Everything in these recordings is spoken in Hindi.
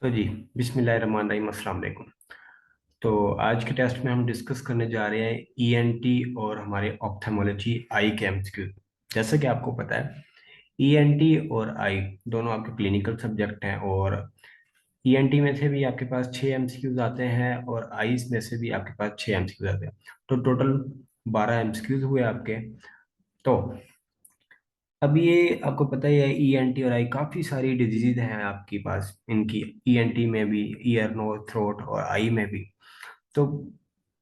तो जी, बिस्मिल्लाहिर्रहमानिर्रहीम, अस्सलाम वालेकुम। तो आज के टेस्ट में हम डिस्कस करने जा रहे हैं ईएनटी और हमारे ऑप्थेमोलॉजी आई के एमसीक्यू। जैसा कि आपको पता है, ईएनटी और आई दोनों आपके क्लिनिकल सब्जेक्ट हैं, और ईएनटी में से भी आपके पास 6 एमसीक्यूज आते हैं और आईज में से भी आपके पास 6 एमसीक्यूज आते हैं। तो टोटल 12 एमसीक्यूज हुए आपके। तो अब ये आपको पता ही है, ईएनटी और आई काफ़ी सारी डिजीज हैं आपके पास इनकी। ईएनटी में भी ईयर, नोज, थ्रोट, और आई में भी। तो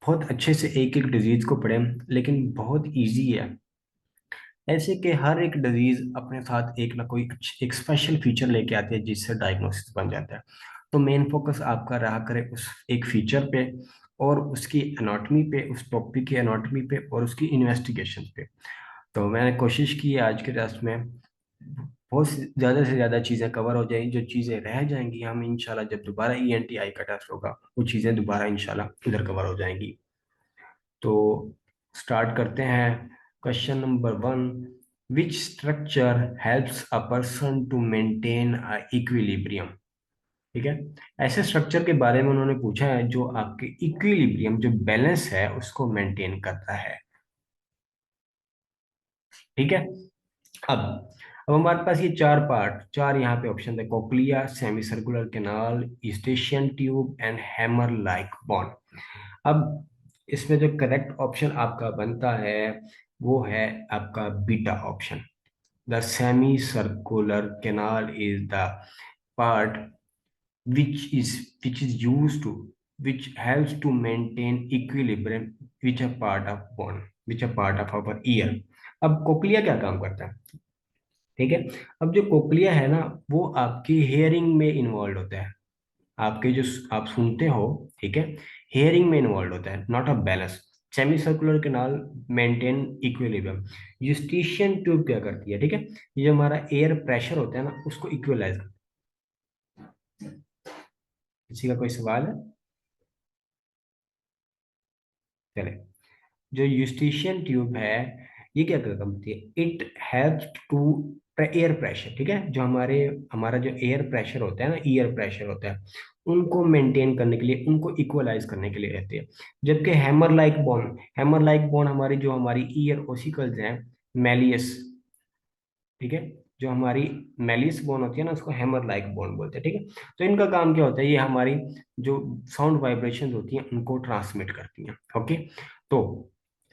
बहुत अच्छे से एक एक डिजीज को पढ़ें, लेकिन बहुत इजी है। ऐसे कि हर एक डिजीज अपने साथ एक ना कोई एक स्पेशल फीचर लेके आती है जिससे डायग्नोसिस बन जाता है। तो मेन फोकस आपका रहा करे उस एक फीचर पे, और उसकी एनाटॉमी पे, उस टॉपिक की एनाटॉमी पे, और उसकी इन्वेस्टिगेशन पे। तो मैंने कोशिश की है आज के टेस्ट में बहुत ज़्यादा से ज़्यादा चीज़ें कवर हो जाएंगी। जो चीज़ें रह जाएंगी, हम इंशाल्लाह जब दोबारा ईएनटी आई का टेस्ट होगा, वो चीज़ें दोबारा इंशाल्लाह उधर कवर हो जाएंगी। तो स्टार्ट करते हैं। Question number 1, which structure helps a person to maintain a equilibrium. ठीक है, ऐसे स्ट्रक्चर के बारे में उन्होंने पूछा है जो आपके इक्विलिब्रियम, जो बैलेंस है, उसको मेंटेन करता है। ठीक है। अब अब हमारे पास ये चार पार्ट, चार यहाँ पे ऑप्शन है: cochlea, semi circular canal, eustachian tube, and hammer like bone. अब इसमें जो करेक्ट ऑप्शन आपका बनता है वो है आपका beta option. The semi circular canal is the part which is which is used to which helps to maintain equilibrium, which are part of bone, which are part of our ear। अब कोक्लिया क्या काम करता है? ठीक है। अब जो कोक्लिया है ना, वो आपकी हेयरिंग में इन्वॉल्व होता है। आपके जो आप सुनते हो, ठीक है, हेयरिंग में इन्वॉल्व होता है, not a balance. Semi circular canal maintain equilibrium. Eustachian tube क्या करती है? ठीक है, ये जो हमारा एयर प्रेशर होता है ना, उसको इक्वलाइज करती है। किसी का कोई सवाल है? चले। जो यूस्टेशियन ट्यूब है, ये क्या करती है? It helps to air pressure. ठीक है, जो हमारा जो एयर प्रेशर होता है ना, ईयर प्रेशर होता है, उनको मेंटेन करने के लिए, उनको इक्वलाइज करने के लिए रहती है। जबकि हैमर लाइक बोन हमारी जो हमारी ईयर ओसिकल्स हैं, मेलियस, ठीक है, जो हमारी मेलियस बोन होती है ना, उसको हैमर लाइक बोन बोलते हैं। ठीक है। तो इनका काम क्या होता है? ये हमारी जो साउंड वाइब्रेशन होती हैं उनको ट्रांसमिट करती हैं। ओके। तो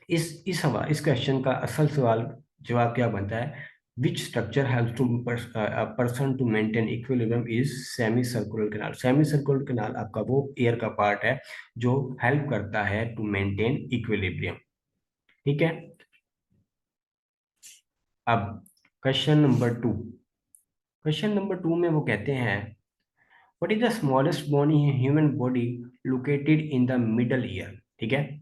इस क्वेश्चन का असल सवाल जवाब क्या बनता है? Which structure help to person to maintain equilibrium is semi circular canal. Semi circular canal आपका वो एयर का पार्ट है जो हेल्प करता है टू मेंटेन इक्विलिब्रियम। ठीक है। अब क्वेश्चन नंबर 2 में वो कहते हैं, what is the smallest bone in human body located in the middle year. ठीक है।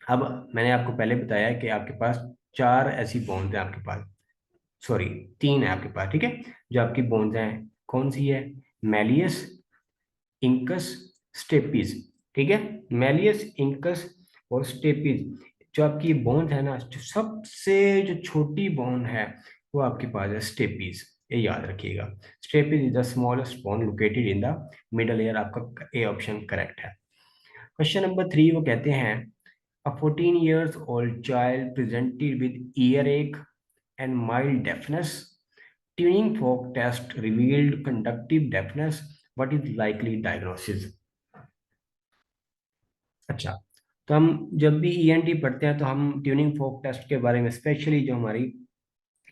अब मैंने आपको पहले बताया कि आपके पास चार ऐसी बोन्स हैं आपके पास, सॉरी, तीन है आपके पास। ठीक है, जो आपकी बोन्स हैं, कौन सी है? Malleus, incus, stapes. ठीक है, मेलियस, इंकस और स्टेपीज। जो आपकी बोन्स है ना, जो सबसे जो छोटी बोन है, वो आपके पास है स्टेपीज। ये याद रखिएगा। Stapes is the smallest bone located in the middle ear. आपका ए ऑप्शन करेक्ट है। क्वेश्चन नंबर 3 वो कहते हैं, a 14 years old child presented with earache and mild deafness. Tuning fork test revealed conductive deafness. What is likely diagnosis? अच्छा, तो हम जब भी ईएनटी पढ़ते हैं तो हम ट्यूनिंग फोक टेस्ट के बारे में, स्पेशली जो हमारी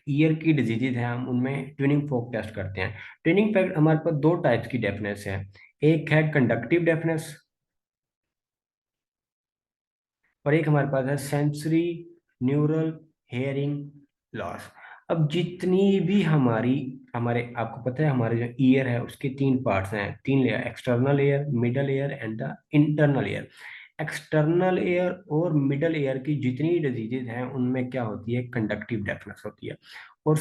ईयर की डिजीजेज हैं, हम उनमें ट्यूनिंग फोक टेस्ट करते हैं। ट्यूनिंग फोक हमारे पास दो टाइप्स की डेफनेस है। एक है कंडक्टिव डेफनेस, और एक हमारे पास है सेंसरी न्यूरल हेयरिंग लॉस। अब जितनी भी हमारी हमारे आपको पता है, हमारे जो ईयर है उसके तीन पार्ट्स हैं, तीन layer: external air, middle air, and the internal air. External air और मिडल एयर की जितनी डिजीजेज हैं उनमें क्या होती है? कंडक्टिव डेफनेस होती है। और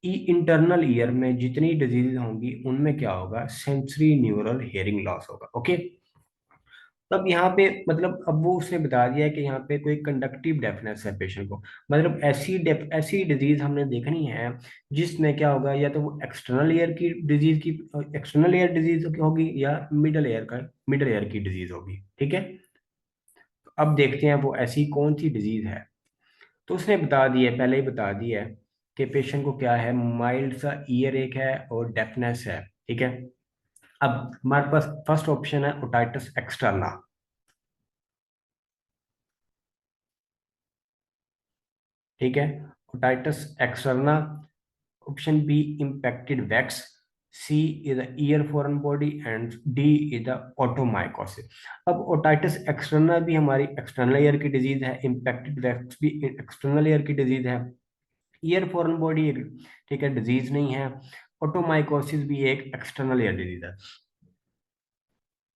इंटरनल ईयर में जितनी डिजीजेज होंगी उनमें क्या होगा? सेंसरी न्यूरल हेयरिंग लॉस होगा। ओके। तो अब यहाँ पे मतलब अब वो उसने बता दिया है कि यहाँ पे कोई कंडक्टिव डेफनेस है पेशेंट को, मतलब ऐसी डिजीज हमने देखनी है जिसमें क्या होगा, या तो वो एक्सटर्नल ईयर की डिजीज की, एक्सटर्नल ईयर डिजीज होगी, या मिडल ईयर की डिजीज होगी, ठीक है। अब देखते हैं वो ऐसी कौन सी डिजीज है। तो उसने बता दिया, पहले ही बता दिया है कि पेशेंट को क्या है, माइल्ड सा ईयर एक है और डेफनेस है, ठीक है। अब हमारे पास फर्स्ट ऑप्शन है ओटाइटिस एक्सटर्ना, ठीक है, otitis externa. Option B impacted wax, C is the ear foreign body, and D is the otomycosis. अब ओटाइटिस एक्सटर्ना भी हमारी एक्सटर्नल ईयर की डिजीज है, इम्पैक्टेड वैक्स भी एक्सटर्नल ईयर की डिजीज है, ईयर फॉरेन बॉडी, ठीक है, डिजीज नहीं है, ऑटोमाइकोसिस भी एक एक्सटर्नल ईयर डिजीज है।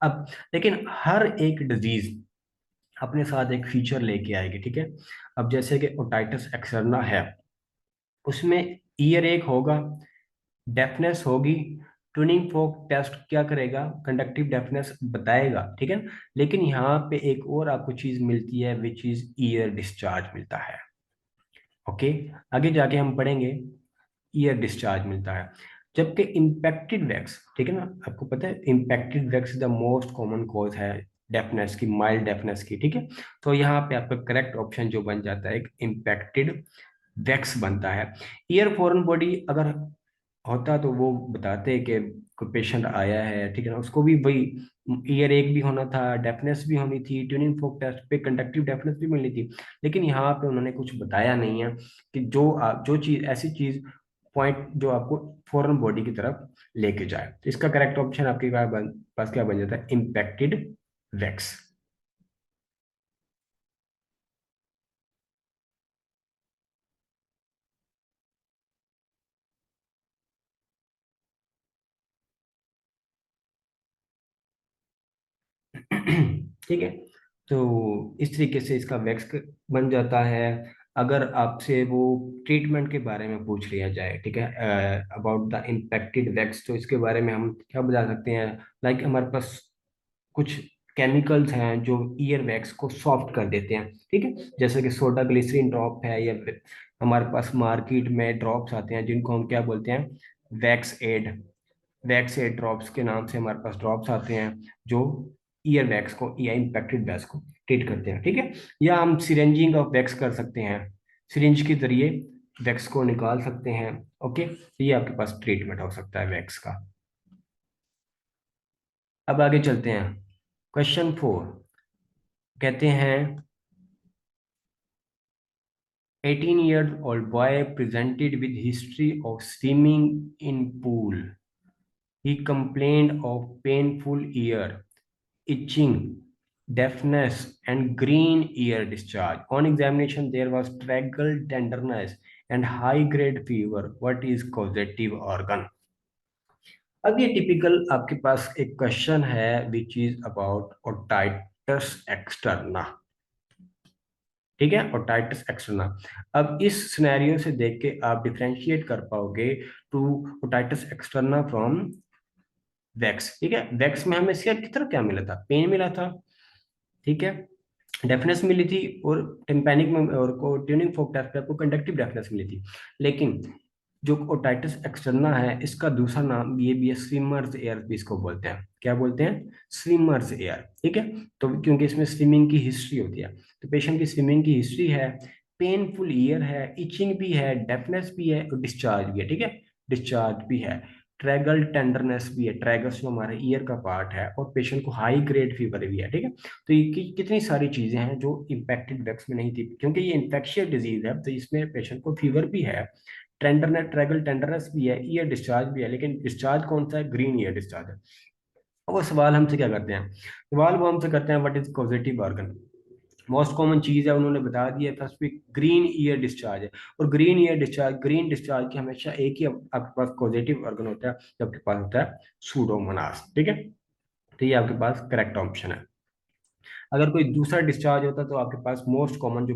अब लेकिन हर एक डिजीज अपने साथ एक फीचर लेके आएगी, ठीक है। अब जैसे कि ओटाइटिस एक्सटर्ना है, उसमें ईयर एक होगा, डेफनेस होगी, ट्यूनिंग फोक टेस्ट क्या करेगा, कंडक्टिव डेफनेस बताएगा, ठीक है। लेकिन यहाँ पे एक और आपको चीज मिलती है, विच इज ईयर डिस्चार्ज मिलता है, ओके। आगे जाके हम पढ़ेंगे, ईयर डिस्चार्ज मिलता है। जबकि इम्पैक्टेड वैक्स, ठीक है ना, आपको पता है impacted wax the most common cause है डेफनेस की, माइल्ड डेफनेस की, ठीक है। तो यहाँ पे आपका करेक्ट ऑप्शन जो बन जाता है, इम्पैक्टेड वैक्स बनता है। ईयर फॉरेन बॉडी अगर होता तो वो बताते कि कोई पेशेंट आया है, ठीक है ना, उसको भी वही ईयर एक भी होना था, डेफनेस भी होनी थी, ट्यूनिंग फोक टेस्ट पे कंडक्टिव डेफनेस भी मिलनी थी। लेकिन यहाँ पे उन्होंने कुछ बताया नहीं है कि जो चीज ऐसी चीज पॉइंट जो आपको फॉरेन बॉडी की तरफ लेके जाए। तो इसका करेक्ट ऑप्शन आपके पास क्या बन जाता है, इम्पैक्टेड वैक्स। ठीक है, तो इस तरीके से इसका वैक्स बन जाता है। अगर आपसे वो ट्रीटमेंट के बारे में पूछ लिया जाए, ठीक है, अबाउट द इम्पैक्टेड वैक्स, तो इसके बारे में हम क्या बता सकते हैं, लाइक हमारे पास कुछ केमिकल्स हैं जो ईयर वैक्स को सॉफ्ट कर देते हैं, ठीक है। जैसे कि सोडा ग्लिसरीन ड्रॉप है, या हमारे पास मार्केट में ड्रॉप्स आते हैं जिनको हम क्या बोलते हैं, wax aid. Wax aid drops के नाम से हमारे पास ड्रॉप्स आते हैं जो ईयर वैक्स को या इम्पैक्टेड वैक्स को ट्रीट करते हैं, ठीक है। या हम सिरेंजिंग ऑफ वैक्स कर सकते हैं, सिरिंज के जरिए वैक्स को निकाल सकते हैं, ओके। तो ये आपके पास ट्रीटमेंट हो सकता है वैक्स का। अब आगे चलते हैं, क्वेश्चन 4 कहते हैं 18-year-old boy presented with history of swimming in pool. He complained of painful ear, itching, deafness, and green ear discharge. On examination, there was tracheal tenderness and high-grade fever. What is causative organ? अब ये टिपिकल आपके पास एक क्वेश्चन है which is about otitis externa, ठीक है, ओटाइटिस एक्सटर्ना। अब इस सिनेरियो से देख के आप डिफरेंशिएट कर पाओगे to otitis externa from wax, ठीक है। वैक्स में हमें सिर्फ कितना क्या मिला था, पेन मिला था, ठीक है, डेफनेस मिली थी, और टिम्पैनिक में और को ट्यूनिंग फोक टेस्ट पे आपको कंडक्टिव डेफनेस मिली थी। लेकिन जो ओटाइटिस एक्सटर्ना है, इसका दूसरा नाम ये भी है, स्विमर्स एयर भी इसको बोलते हैं, क्या बोलते हैं, स्विमर्स एयर, ठीक है। तो क्योंकि इसमें स्विमिंग की हिस्ट्री होती है, तो पेशेंट की स्विमिंग की हिस्ट्री है, पेनफुल ईयर है, इचिंग भी है, डेफनेस भी है, और डिस्चार्ज भी है, ठीक है, डिस्चार्ज भी है, ट्रैगल टेंडरनेस भी है, ट्रैगस जो हमारे ईयर का पार्ट है, और पेशेंट को हाई ग्रेड फीवर भी है, ठीक है। तो ये कितनी सारी चीजें हैं जो इम्पैक्टेड वैक्स में नहीं थी, क्योंकि ये इन्फेक्शियस डिजीज है, तो इसमें पेशेंट को फीवर भी है, टेंडरनेस, ट्रैगल टेंडरनेस भी है, ईयर डिस्चार्ज भी है, लेकिन डिस्चार्ज कौन सा है, ग्रीन ईयर डिस्चार्ज है। अब वो सवाल हमसे क्या करते हैं, सवाल वो हमसे करते हैं what is causative organ. Most common चीज है, उन्होंने बता दिया फर्स्ट भी ग्रीन ईयर डिस्चार्ज है, और green ear discharge, green discharge की हमेशा एक ही आपके पास पॉजिटिव ऑर्गन होता है, जो आपके पास होता है सूडोमोनास, ठीक है। तो ये आपके पास करेक्ट ऑप्शन है। अगर कोई दूसरा डिस्चार्ज होता तो आपके पास मोस्ट कॉमन जो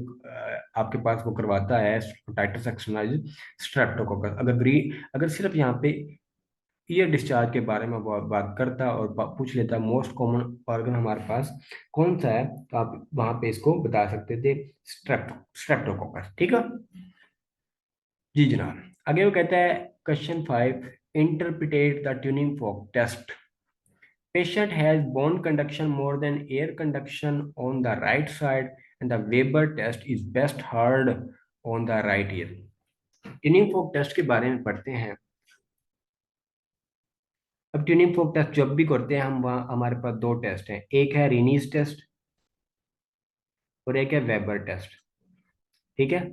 आपके पास वो करवाता है टाइटस एक्सटर्नाइज, स्ट्रेप्टोकोकस। अगर सिर्फ यहाँ पे ईयर डिस्चार्ज के बारे में वो बात करता और पूछ लेता मोस्ट कॉमन ऑर्गन हमारे पास कौन सा है, तो आप वहां पे इसको बता सकते थे स्ट्रेप्टोकोकस। ठीक है जी जनाब। आगे वो कहता है question 5, interpret the tuning fork test. Patient has bone conduction more than air conduction on the right side, and the Weber test is best heard on the right ear. Tuning fork test के बारे में पढ़ते हैं। अब ट्यूनिंग फोक टेस्ट जब भी करते हैं हम, वहाँ हमारे पास दो टेस्ट हैं, एक है रीनीज टेस्ट और एक है वेबर टेस्ट। ठीक है,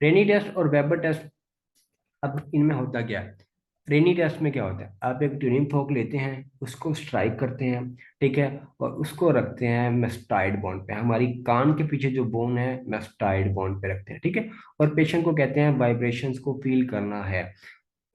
रेनी टेस्ट और वेबर टेस्ट, अब इनमें होता क्या है? रेनी टेस्ट में क्या होता है, आप एक ट्यूनिंग फोक लेते हैं, उसको स्ट्राइक करते हैं, ठीक है, और उसको रखते हैं मेस्टाइड बोन पे, हमारी कान के पीछे जो बोन है मेस्टाइड बोन पे रखते हैं, ठीक है। और पेशेंट को कहते हैं वाइब्रेशंस को फील करना है,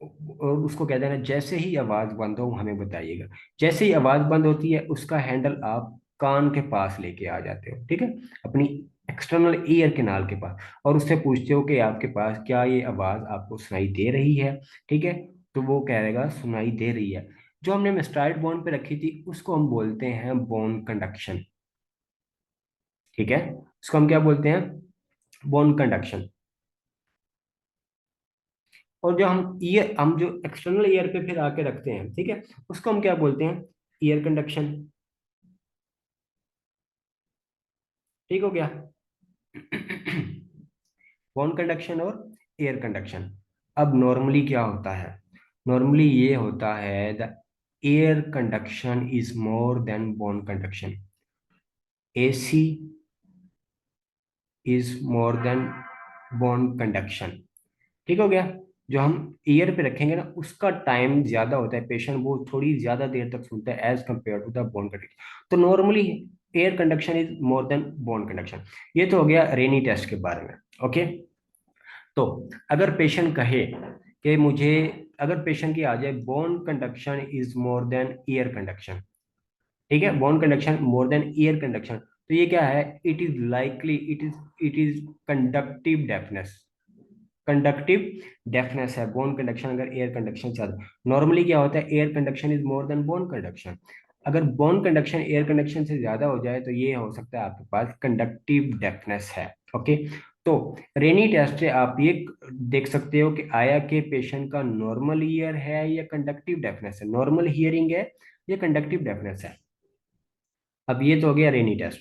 और उसको कहते हैं ना जैसे ही आवाज बंद हो हमें बताइएगा। जैसे ही आवाज बंद होती है उसका हैंडल आप कान के पास लेके आ जाते हो, ठीक है, अपनी एक्सटर्नल ईयर केनाल के पास, और उससे पूछते हो कि आपके पास क्या ये आवाज आपको सुनाई दे रही है, ठीक है। तो वो कहेगा सुनाई दे रही है। जो हमने मेस्टाइड बोन पे रखी थी उसको हम बोलते हैं बोन कंडक्शन, ठीक है, उसको हम क्या बोलते हैं? Bone conduction. और जो हम जो एक्सटर्नल ईयर पे फिर आके रखते हैं, ठीक है, उसको हम क्या बोलते हैं? Year conduction. ठीक हो गया। बोन कंडक्शन और एयर कंडक्शन। अब नॉर्मली क्या होता है? नॉर्मली ये होता है the air conduction is more than bone conduction. AC is more than bone conduction. ठीक हो गया। जो हम ईयर पे रखेंगे ना उसका टाइम ज्यादा होता है, पेशेंट वो थोड़ी ज्यादा देर तक सुनता है as compare to the bone conduction. तो normally air conduction is more than bone conduction. ये तो हो गया रेनी टेस्ट के बारे में। ओके, तो अगर पेशेंट कहे कि मुझे, अगर पेशेंट की आ जाए bone conduction is more then year conduction, ठीक है, bone conduction more than year conduction, तो ये क्या है? It is likely it is conductive deafness. Conductive deafness है बोन कंडक्शन अगर एयर कंडक्शन ज्यादा। नॉर्मली क्या होता है? Air conduction is more than bone conduction. अगर बोन कंडक्शन एयर कंडक्शन से ज्यादा हो जाए तो ये हो सकता है आपके पास कंडक्टिव डेफनेस है। ओके, तो रेनी टेस्ट से आप ये देख सकते हो कि आया के पेशेंट का नॉर्मल ईयर है या कंडक्टिव डेफनेस है, नॉर्मल हियरिंग है या कंडक्टिव डेफनेस है। अब ये तो हो गया रेनी टेस्ट।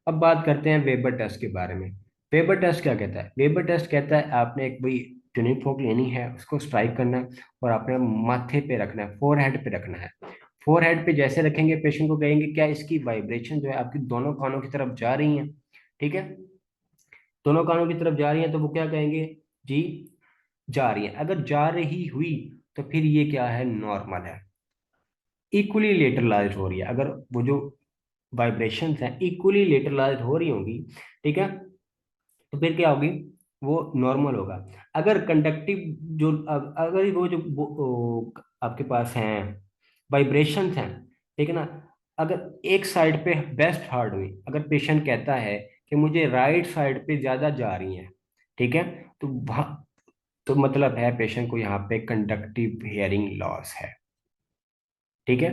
अब बात करते हैं वेबर टेस्ट के बारे में। वेबर टेस्ट क्या कहता है? वेबर टेस्ट कहता है आपने एक भाई ट्यूनिंग फोक लेनी है, उसको स्ट्राइक करना है और आपने माथे पे रखना है, फोरहेड पे रखना है। फोरहेड पे जैसे रखेंगे पेशेंट को कहेंगे क्या इसकी वाइब्रेशन जो है आपकी दोनों कानों की तरफ जा रही है, ठीक है, दोनों कानों की तरफ जा रही है, तो वो क्या कहेंगे? जी जा रही है। अगर जा रही हुई तो फिर ये क्या है? नॉर्मल है। इक्वली लेटरलाइज हो रही है, अगर वो जो वाइब्रेशंस हैं इक्वली लेटरलाइज हो रही होंगी, ठीक है, तो फिर क्या होगी? वो नॉर्मल होगा। अगर कंडक्टिव जो अगर वो जो आपके पास हैं वाइब्रेशंस हैं, ठीक है ना, अगर एक साइड पे बेस्ट हार्ड हुई, अगर पेशेंट कहता है कि मुझे राइट साइड पे ज्यादा जा रही है, ठीक है, तो वहाँ तो मतलब है पेशेंट को यहाँ पे कंडक्टिव हियरिंग लॉस है। ठीक है,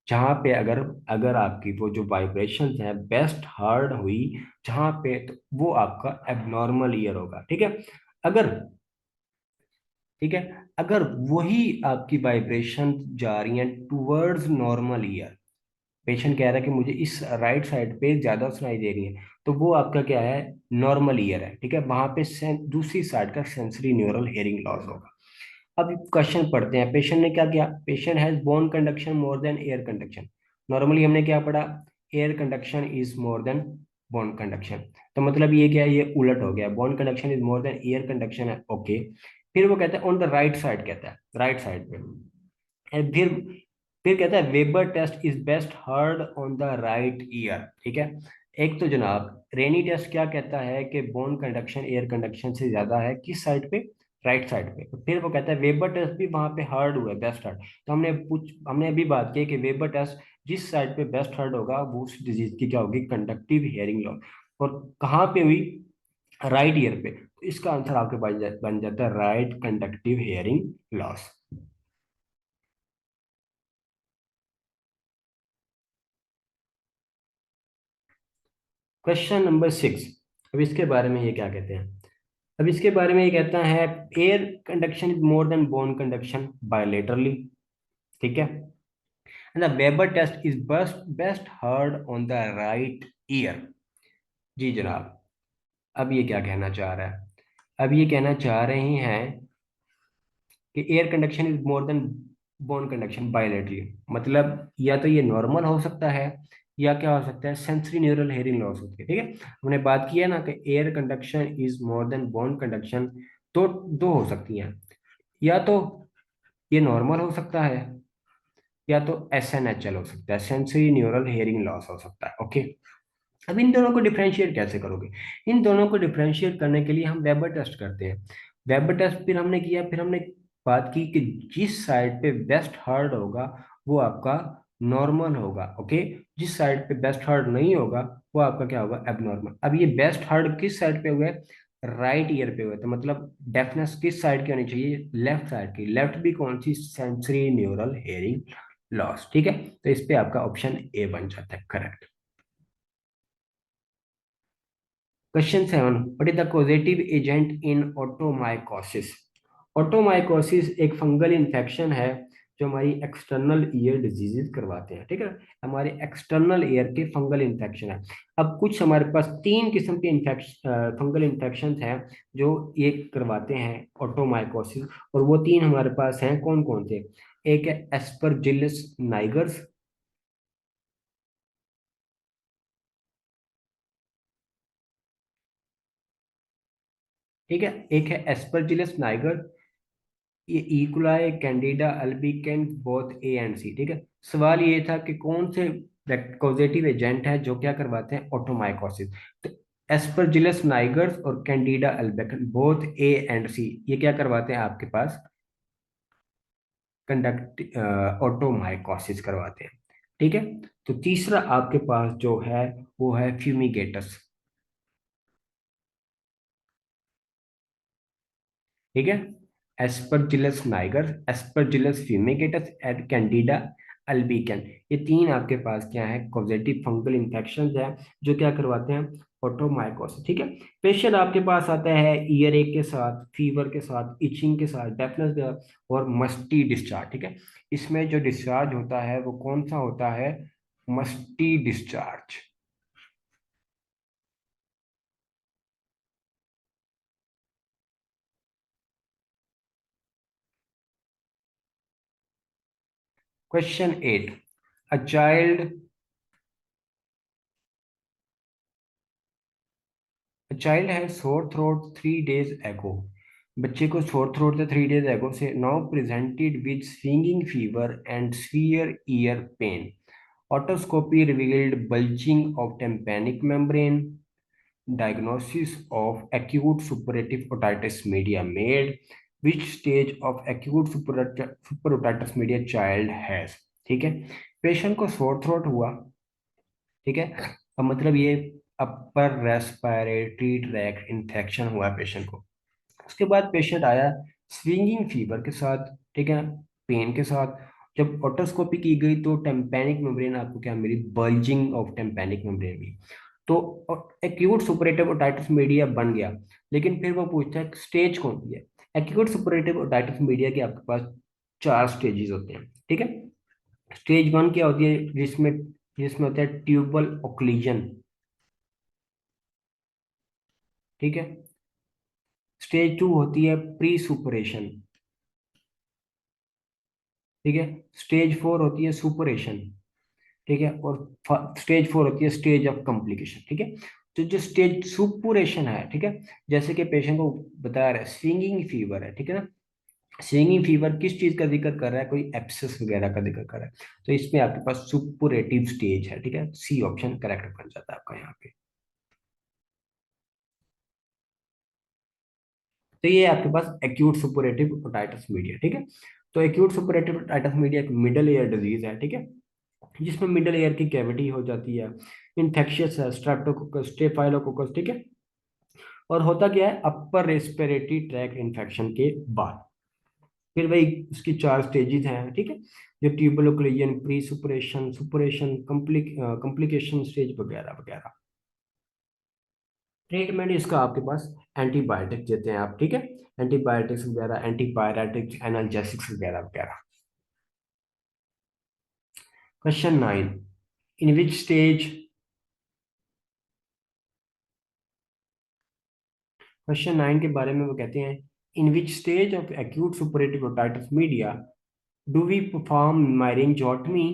जहाँ पे अगर अगर आपकी वो जो वाइब्रेशन है बेस्ट हार्ड हुई जहाँ पे, तो वो आपका एबनॉर्मल ईयर होगा। ठीक है, अगर ठीक है, अगर वही आपकी वाइब्रेशन जा रही है टूवर्ड्स नॉर्मल ईयर, पेशेंट कह रहा है कि मुझे इस राइट साइड पे ज्यादा सुनाई दे रही है, तो वो आपका क्या है? नॉर्मल ईयर है। ठीक है, वहां पे दूसरी साइड का सेंसरी न्यूरल हियरिंग लॉस होगा। अब क्वेश्चन पढ़ते हैं, पेशेंट ने क्या किया? Patient has bone conduction more than air conduction. Normally हमने क्या पढ़ा? Air conduction is more than bone conduction. तो मतलब ये क्या है? ये उलट हो गया, bone conduction is more then air conduction है। ओके, फिर वो कहता है ऑन द राइट साइड, कहता है राइट साइड पे। And फिर कहता है Weber test is best heard on the right ear. ठीक है, एक तो जनाब रेनी टेस्ट क्या कहता है कि बोन कंडक्शन एयर कंडक्शन से ज्यादा है किस साइड पे? राइट साइड पे। तो फिर वो कहता है वेबर टेस्ट भी वहां पे हार्ड हुआ है, बेस्ट हर्ड। तो हमने अभी बात की कि वेबर टेस्ट जिस साइड पे बेस्ट हर्ड होगा वो उस डिजीज की क्या होगी? Conductive hearing loss. और कहाँ पे हुई? राइट ईयर पे। तो इसका आंसर आपके पास बन जाता है right conductive hearing loss. Question number 6। अब इसके बारे में ये क्या कहते हैं? अब इसके बारे में ये कहता है air conduction is more than bone conduction bilaterally. ठीक है। And the Weber test is best best heard on the right ear. जी जनाब। अब ये क्या कहना चाह रहा है? अब ये कहना चाह रहे हैं कि air conduction is more than bone conduction bilaterally. मतलब या तो ये नॉर्मल हो सकता है, या क्या हो सकता है, सेंसरी न्यूरल हेयरिंग लॉस होती है। ठीक है। हमने बात की है ना कि air conduction is more than bone conduction. तो दो हो सकती हैं, या तो ये नॉर्मल हो सकता है, या तो SNHL हो सकता है, सेंसरी न्यूरल हेयरिंग लॉस हो सकता है। ओके। अब इन दोनों को डिफरेंशिएट कैसे करोगे? इन दोनों को डिफरेंशिएट करने के लिए हम वेबर टेस्ट करते हैं। वेबर टेस्ट फिर हमने किया, फिर हमने बात की कि जिस साइड पे बेस्ट हार्ड होगा वो आपका नॉर्मल होगा। ओके। जिस साइड पे बेस्ट हार्ड नहीं होगा वो आपका क्या होगा, एबनॉर्मल। अब ये बेस्ट हार्ड किस साइड पे हुआ है? राइट ईयर पे हुआ है। तो मतलब डेफनेस किस साइड की होनी चाहिए? लेफ्ट साइड की। लेफ्ट भी कौन सी? Sensory neural hearing loss. ठीक है। तो इस पे आपका ऑप्शन ए बन जाता है correct. Question 7। What is the causative agent in otomycosis? Otomycosis एक फंगल इन्फेक्शन है जो हमारी एक्सटर्नल ईयर डिजीजेज करवाते हैं। ठीक है। हमारे एक्सटर्नल ईयर के फंगल इन्फेक्शन है। अब कुछ हमारे पास तीन किस्म के इन्फेक्शन फंगल इन्फेक्शन हैं जो ये करवाते हैं ऑटोमाइकोसिस। और वो तीन हमारे पास हैं, कौन कौन से? एक है एस्परजिलस नाइगर्स। ठीक है। एक है एस्परजिलस नाइगर, ये E coli, candida albicans, both A and C. ठीक है। सवाल ये था कि कौन से कॉजेटिव एजेंट है जो क्या करवाते हैं, ऑटोमाइकोसिस। तो एस्परजिलस नाइगर्स और Candida albicans, both A and सी, ये क्या करवाते हैं आपके पास, कंडक्ट ऑटोमाइकोसिस करवाते हैं। ठीक है। तो तीसरा आपके पास जो है वो है फ्यूमिगेटस। ठीक है। Aspergillus niger, aspergillus fumigatus and candida albican, ये तीन आपके पास क्या है, कॉजेटिव फंगल इन्फेक्शन है जो क्या करवाते हैं, ऑटोमाइकोसिस। ठीक है। पेशेंट आपके पास आता है ईयर एक के साथ, फीवर के साथ, इचिंग के साथ, डेफनेस के साथ और मस्टी डिस्चार्ज। ठीक है। इसमें जो डिस्चार्ज होता है वो कौन सा होता है, musty discharge. Question 8। A child child has sore throat 3 days ago। बच्चे को सोर थ्रोट था 3 days ago से now presented with swinging fever and severe ear pain. Otoscopy revealed bulging of tympanic membrane. Diagnosis of acute suppurative otitis media made. Which stage of acute suppurative media child has? ठीक है। पेशेंट को सोर थ्रोट हुआ। ठीक है। अब मतलब ये अपर रेस्पिरेटरी ट्रैक्ट इन्फेक्शन हुआ पेशेंट को। उसके बाद पेशेंट आया स्विंगिंग फीवर के साथ। ठीक है। पेन के साथ। जब ओटोस्कोपी की गई तो टेम्पेनिक मेम्ब्रेन आपको क्या मिली, बल्जिंग ऑफ टेम्पेनिक मेम्ब्रेन भी। तो एक्यूट सुपरेटिव ओटाइटिस मीडिया बन गया। लेकिन फिर वो पूछता है स्टेज कौन सी है। एक्यूट सुपरेटिव ओटाइटिस मीडिया के आपके पास 4 स्टेजेस होते हैं। ठीक है। स्टेज 1 क्या होती है, जिसमें जिसमें होता है ट्यूबल ओक्लीजन। ठीक है। स्टेज 2 होती है प्री सुपरेशन। ठीक है। स्टेज 4 होती है सुपरेशन। ठीक है। और स्टेज 4 होती है स्टेज ऑफ कॉम्प्लिकेशन। ठीक है। तो जो स्टेज सुपुरेशन है, ठीक है, जैसे कि पेशेंट को बता रहा है स्विंगिंग फीवर है। ठीक है ना। स्विंगिंग फीवर किस चीज का जिक्र कर रहा है, कोई एप्सिस वगैरह का जिक्र कर रहा है। तो इसमें आपके पास सुपुरेटिव स्टेज है। ठीक है। सी ऑप्शन करेक्ट बन जाता है आपका यहाँ पे। तो ये आपके पास एक्यूट सुपुरेटिव ओटाइटिस मीडिया। ठीक है। तो एक्यूट सुपुरेटिव ओटाइटिस मीडिया एक मिडल ईयर डिजीज है। ठीक है। जिसमें मिडल ईयर की कैविटी हो जाती है, इन्फेक्शियस है, स्ट्रेप्टोकोकस, स्टेफाइलोकोकस। ठीक है। और होता क्या है, अपर रेस्पिरेटरी ट्रैक इन्फेक्शन के बाद फिर वही उसकी 4 स्टेजेस हैं। ठीक है। जो tubal occlusion, pre suppuration, suppuration, complication stage वगैरह वगैरह। ट्रीटमेंट इसका आपके पास एंटीबायोटिक देते हैं आप, ठीक है, एंटीबायोटिक्स वगैरह, एंटीपायरेटिक्स, एनाल्जेसिक्स वगैरह वगैरह। Question 9, in which stage, question 9 के बारे में वो कहते हैं, in which stage of acute suppurative otitis media do we perform myringotomy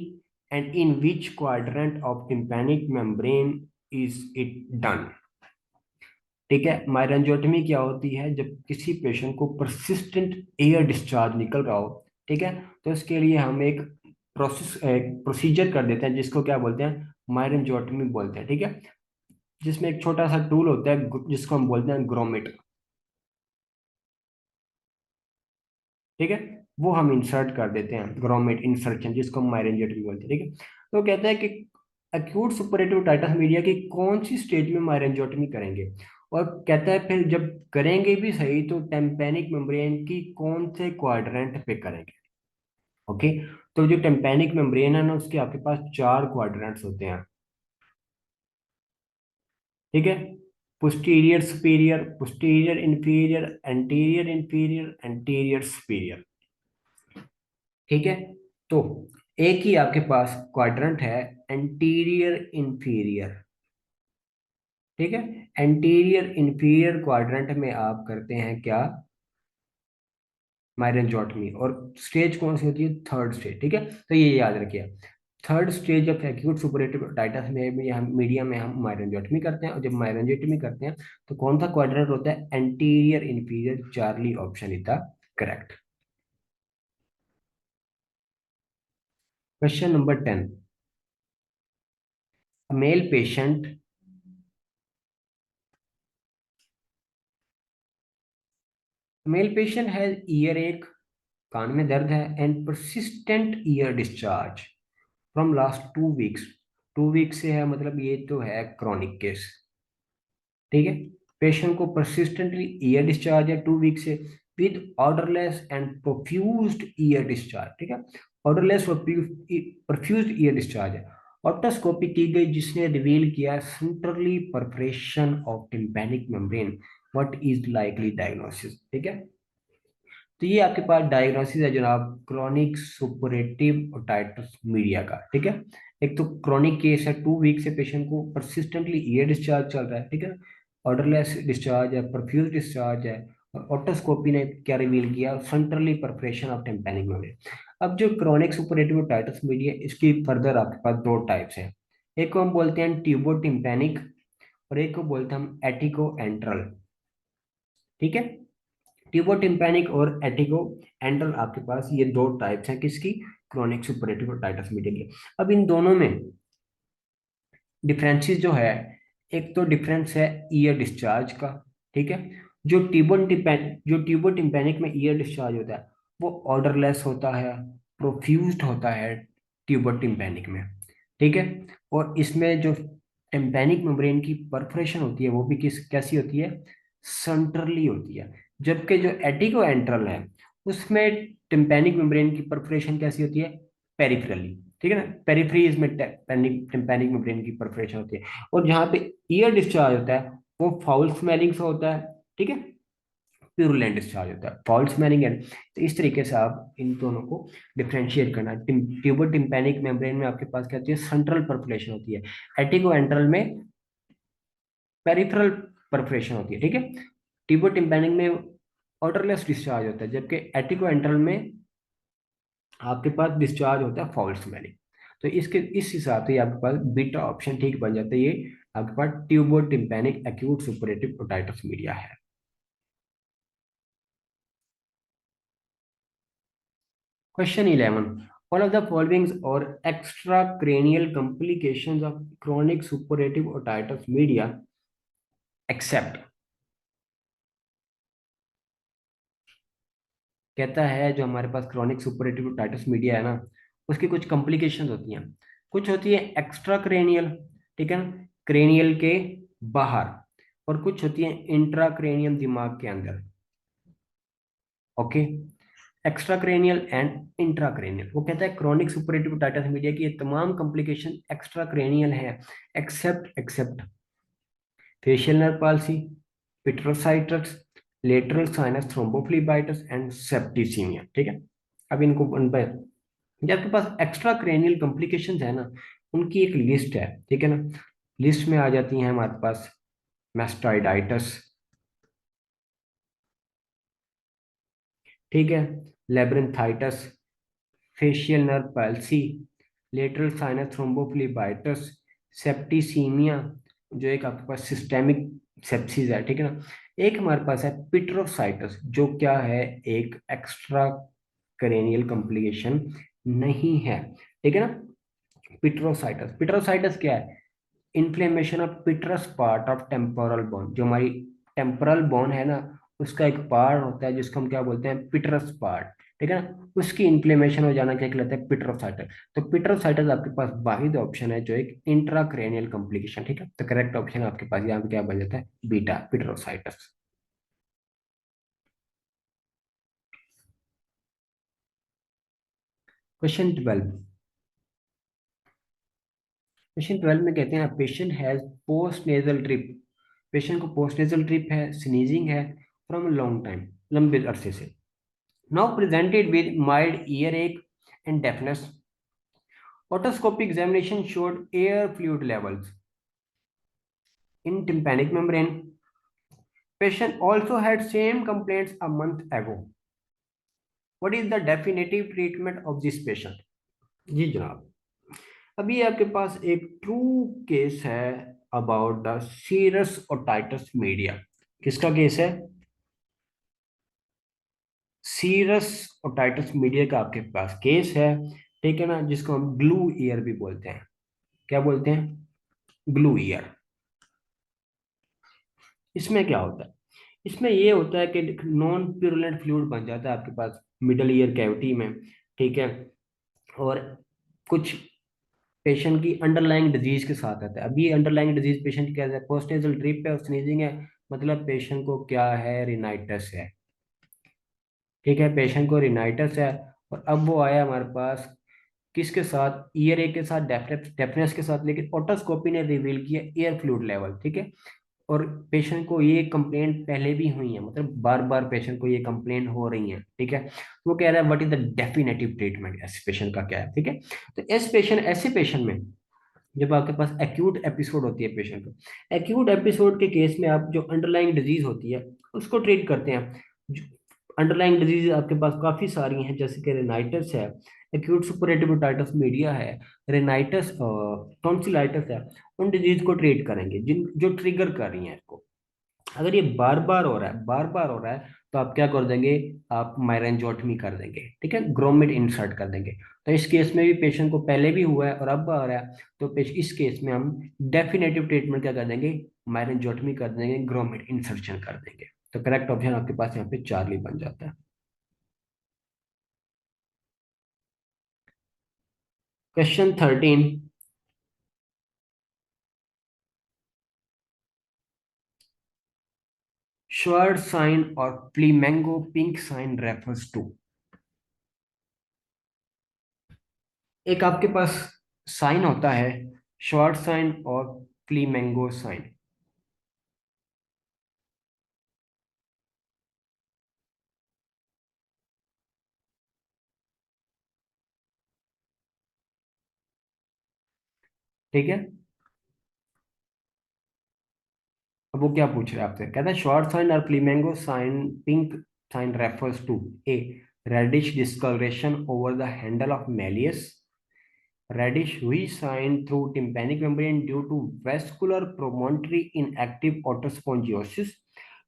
and in which quadrant of tympanic membrane is it done। ठीक है, माइरेंजोटमी क्या होती है, जब किसी पेशेंट को परसिस्टेंट एयर डिस्चार्ज निकल रहा हो, ठीक है, तो इसके लिए हम एक प्रोसीजर कर देते हैं जिसको क्या बोलते हैं, माइरेंजोटमी बोलते हैं, ठीक है, जिसमें एक छोटा सा टूल होता है जिसको हम बोलते हैं ग्रोमेट, ठीक है, वो हम इंसर्ट कर देते हैं, ग्रोमेट इंसर्शन जिसको हम माइरेंजोटमी बोलते हैं, ठीक है। तो कहता है कि एक्यूट सुपरेटिव टाइटस मीडिया की कौन सी स्टेज में माइरेंजोटमी करेंगे, और कहता है फिर जब करेंगे भी सही तो टेम्पेनिक मेम्ब्रेन की कौन से क्वाड्रेंट पे करेंगे। ओके, तो जो टेम्पेनिक मेम्ब्रेन है ना उसके आपके पास चार क्वाड्रेंट्स होते हैं, ठीक है, posterior superior, posterior inferior, anterior inferior, anterior superior, ठीक है। तो एक ही आपके पास क्वाड्रेंट है एंटीरियर इंफीरियर, ठीक है, एंटीरियर इंफीरियर क्वाड्रेंट में आप करते हैं क्या, माइरेंजोटमी, और स्टेज कौन सी होती है, थर्ड स्टेज, ठीक है, तो ये याद रखिए, third stage of acute suppurative otitis में भी हम मीडिया में हम माइरेंजोटमी करते हैं, और जब माइरेंजोटमी करते हैं तो कौन सा क्वाड्रेंट होता है, anterior inferior, Charlie option is the correct. Question number 10, male patient, male patient has earache, कान में दर्द है, and persistent ear discharge from last 2 weeks, 2 week से है मतलब ये तो है क्रॉनिक केस, ठीक है, पेशेंट को परसिस्टेंटली ईयर डिस्चार्ज है 2 वीक से, with odourless and profused ear discharge, ठीक है, ऑर्डरलेस और परफ्यूज्ड ईयर डिस्चार्ज है, ऑप्टोस्कोपी की गई जिसने रिवील किया centrally perforation of tympanic membrane, what is likely diagnosis, ठीक है। तो ये आपके पास डायग्नोसिस है जनाब, क्रॉनिक सुपरेटिव ओटाइटिस मीडिया का, ठीक है। एक तो क्रॉनिक केस है, 2 वीक से पेशेंट को परसिस्टेंटली ईयर डिस्चार्ज चल रहा है, ठीक है, ऑर्डरलेस डिस्चार्ज है, परफ्यूज डिस्चार्ज है, और ऑटोस्कोपी ने क्या रिवील किया, centrally perforation of tympanic membrane. अब जो क्रॉनिक सुपरेटिव ओटाइटिस मीडिया, इसकी फर्दर आपके पास दो टाइप्स हैं, एक को हम बोलते हैं ट्यूबो टिम्पैनिक, और एक को बोलते हैं हम एटिको एंट्रल, ठीक है, ट्यूबोटिम्पैनिक और एटिको एंट्रल, आपके पास ये दो टाइप्स हैं किसकी, क्रोनिक सुपरेटिव टाइटस मीडिया की। अब इन दोनों में डिफरेंसेस जो है, एक तो डिफरेंस है ईयर डिस्चार्ज का, ठीक है, जो ट्यूबोटिम्पैनिक में ईयर डिस्चार्ज होता है वो ऑर्डरलेस होता है, प्रोफ्यूज्ड होता है ट्यूबोटिम्पैनिक में, ठीक है, और इसमें जो टिम्पैनिक मेम्ब्रेन की परफोरेशन होती है वो भी कैसी होती है, सेंट्रली होती है, जबकि जो एटिको एंट्रल है उसमें टिम्पैनिक मेम्ब्रेन की परफोरेशन कैसी होती है, पेरिफेरली, ठीक है ना, पेरिफेरीज में टिम्पैनिक मेम्ब्रेन की परफोरेशन होती है, और जहाँ पे ईयर डिस्चार्ज होता है वो फाउल स्मेलिंग से होता है, ठीक है, प्यूरुलेंट डिस्चार्ज होता है, फाउल स्मेलिंग एंड, तो इस तरीके से आप इन दोनों को डिफ्रेंशिएट करना, ट्यूबर टिम्पैनिक मेम्ब्रेन में आपके पास क्या होती है, सेंट्रल परफोरेशन होती है, एटिको एंट्रल में पेरिफेरल परफोरेशन होती है, ठीक है, ट्यूबर टिम्पैनिक में ऑर्डरलेस डिस्चार्ज होता है, जबकि एटिको एंट्रल में आपके पास डिस्चार्ज होता है फाउल स्मेलिंग। तो इसके इस हिसाब से आपके पास बीटा ऑप्शन ठीक बन जाता है, ये आपके पास tubo tympanic acute suppurative otitis media है। Question 11, one of the following or extracranial complications of chronic suppurative otitis media except, कहता है जो हमारे पास chronic suppurative otitis media है ना उसकी कुछ complications होती हैं, कुछ होती है एक्स्ट्रा क्रेनियल, ठीक है ना, क्रेनियल के बाहर, और कुछ होती है इंट्राक्रेनियम दिमाग के अंदर, ओके, एक्स्ट्राक्रेनियल एंड इंट्राक्रेनियल, वो कहता है क्रॉनिक सुपरेटिव टाइटस मीडिया की ये तमाम कॉम्प्लिकेशन एक्स्ट्राक्रेनियल है, except facial nerve palsy, petrositis, lateral sinus thrombophlebitis and septicaemia. ठीक है, अब इनको जो आपके पास एक्स्ट्रा क्रेनियल कॉम्प्लिकेशंस है ना, उनकी एक लिस्ट है। ठीक है ना, लिस्ट में आ जाती हैं हमारे पास मैस्टाइडाइटिस, ठीक है, labyrinthitis, facial nerve palsy, lateral sinus thrombophlebitis, septicaemia, जो एक आपके पास सिस्टेमिक सेप्सिस है। ठीक है ना, एक हमारे पास है पिट्रोसाइटिस, जो क्या है, एक एक्स्ट्रा करेनियल कॉम्प्लिकेशन नहीं है। ठीक है ना, पिट्रोसाइटिस, पिट्रोसाइटिस क्या है, inflammation of petrous part of temporal bone, जो हमारी टेम्पोरल बोन है ना, उसका एक पार्ट होता है जिसको हम क्या बोलते हैं, पिट्रस पार्ट। ठीक है ना, उसकी इन्फ्लेमेशन हो जाना क्या कहलाता है, पिट्रोसाइटिस। तो पिट्रोसाइटिस आपके पास वाहिद ऑप्शन है जो एक इंट्राक्रेनियल कॉम्प्लिकेशन। ठीक है, तो करेक्ट ऑप्शन आपके पास यहाँ पे क्या बन जाता है, बीटा, पिट्रोसाइटिस। क्वेश्चन 12, क्वेश्चन 12 में कहते हैं patient has post nasal drip, patient को पोस्ट नेजल ड्रिप है, स्नीजिंग है फ्रॉम लॉन्ग टाइम, लंबे अरसे से, now presented with mild earache and deafness, otoscopic examination showed air fluid levels in tympanic membrane, patient also had same complaints a month ago, what is the definitive treatment of this patient? जी जनाब, अभी आपके पास एक ट्रू केस है about the serous otitis media. किसका केस है, सीरस ओटाइटिस मीडिया का आपके पास केस है। ठीक है ना, जिसको हम ग्लू ईयर भी बोलते हैं। क्या बोलते हैं, ग्लू ईयर। इसमें क्या होता है, इसमें ये होता है कि नॉन प्यूरुलेंट फ्लूइड बन जाता है आपके पास मिडल ईयर कैविटी में। ठीक है, और कुछ पेशेंट की अंडरलाइंग डिजीज के साथ आता है। अभी अंडरलाइंग डिजीज पेशेंट क्या है, पोस्टेजल ड्रिप है और स्नीजिंग है, मतलब पेशेंट को क्या है, रिनाइटस है। ठीक है, पेशेंट को रिनाइटस है, और अब वो आया हमारे पास किसके साथ, ईयर ए के साथ, डेफनेस के साथ, लेकिन ओटोस्कोपी ने रिवील किया एयर फ्लूइड लेवल। ठीक है, और पेशेंट को ये कंप्लेंट पहले भी हुई है, मतलब बार बार पेशेंट को ये कंप्लेंट हो रही है। ठीक है, वो कह रहा है what is the definitive treatment, ऐसे पेशेंट का क्या है। ठीक है, तो इस पेशेंट, ऐसे पेशेंट में जब आपके पास एक्यूट एपिसोड होती है पेशेंट को, एक्यूट एपिसोड के केस में आप जो अंडरलाइंग डिजीज होती है उसको ट्रीट करते हैं। अंडरलाइंग डिजीज आपके पास काफी सारी हैं, जैसे कि रेनाइटिस है, एक्यूट सुपरएटिव ओटाइटिस मीडिया है, रेनाइटिस, टॉन्सिलाइटिस है। उन डिजीज को ट्रीट करेंगे जिन जो ट्रिगर कर रही हैं इसको। अगर ये बार बार हो रहा है, बार बार हो रहा है, तो आप क्या कर देंगे, आप मायरेंजोटमी कर देंगे। ठीक है, ग्रोमेट इंसर्ट कर देंगे। तो इस केस में भी पेशेंट को पहले भी हुआ है और अब आ रहा है, तो इस केस में हम डेफिनेटिव ट्रीटमेंट क्या कर देंगे, मायरेंजोटमी कर देंगे, ग्रोमेट इंसर्शन कर देंगे। तो करेक्ट ऑप्शन आपके पास यहाँ पे चार्ली बन जाता है। क्वेश्चन 13, श्वार्ट साइन और फ्लीमेंगो पिंक साइन रेफर्स टू, एक आपके पास साइन होता है श्वार्ट साइन और फ्लीमेंगो साइन। ठीक है, अब वो क्या पूछ रहे हैं आपसे, कहता है शॉर्ट साइन और flamingo sign pink sign refers to a reddish discolouration over the handle of malleus, reddish हुई sign through tympanic membrane due to vascular promontory in active otospongiosis,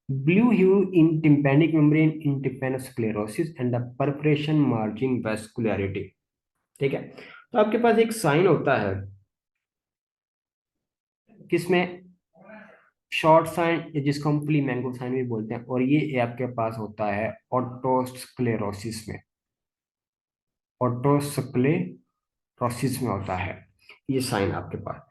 blue hue in tympanic membrane in tympanosclerosis and the perforation margin vascularity। ठीक है, तो आपके पास एक साइन होता है किसमें, शॉर्ट साइन, जिसको हम फ्लीमेंगो साइन भी बोलते हैं, और ये आपके पास होता है ऑटोस्क्लेरोसिस में, ऑटोस्क्लेरोसिस में होता है ये साइन आपके पास।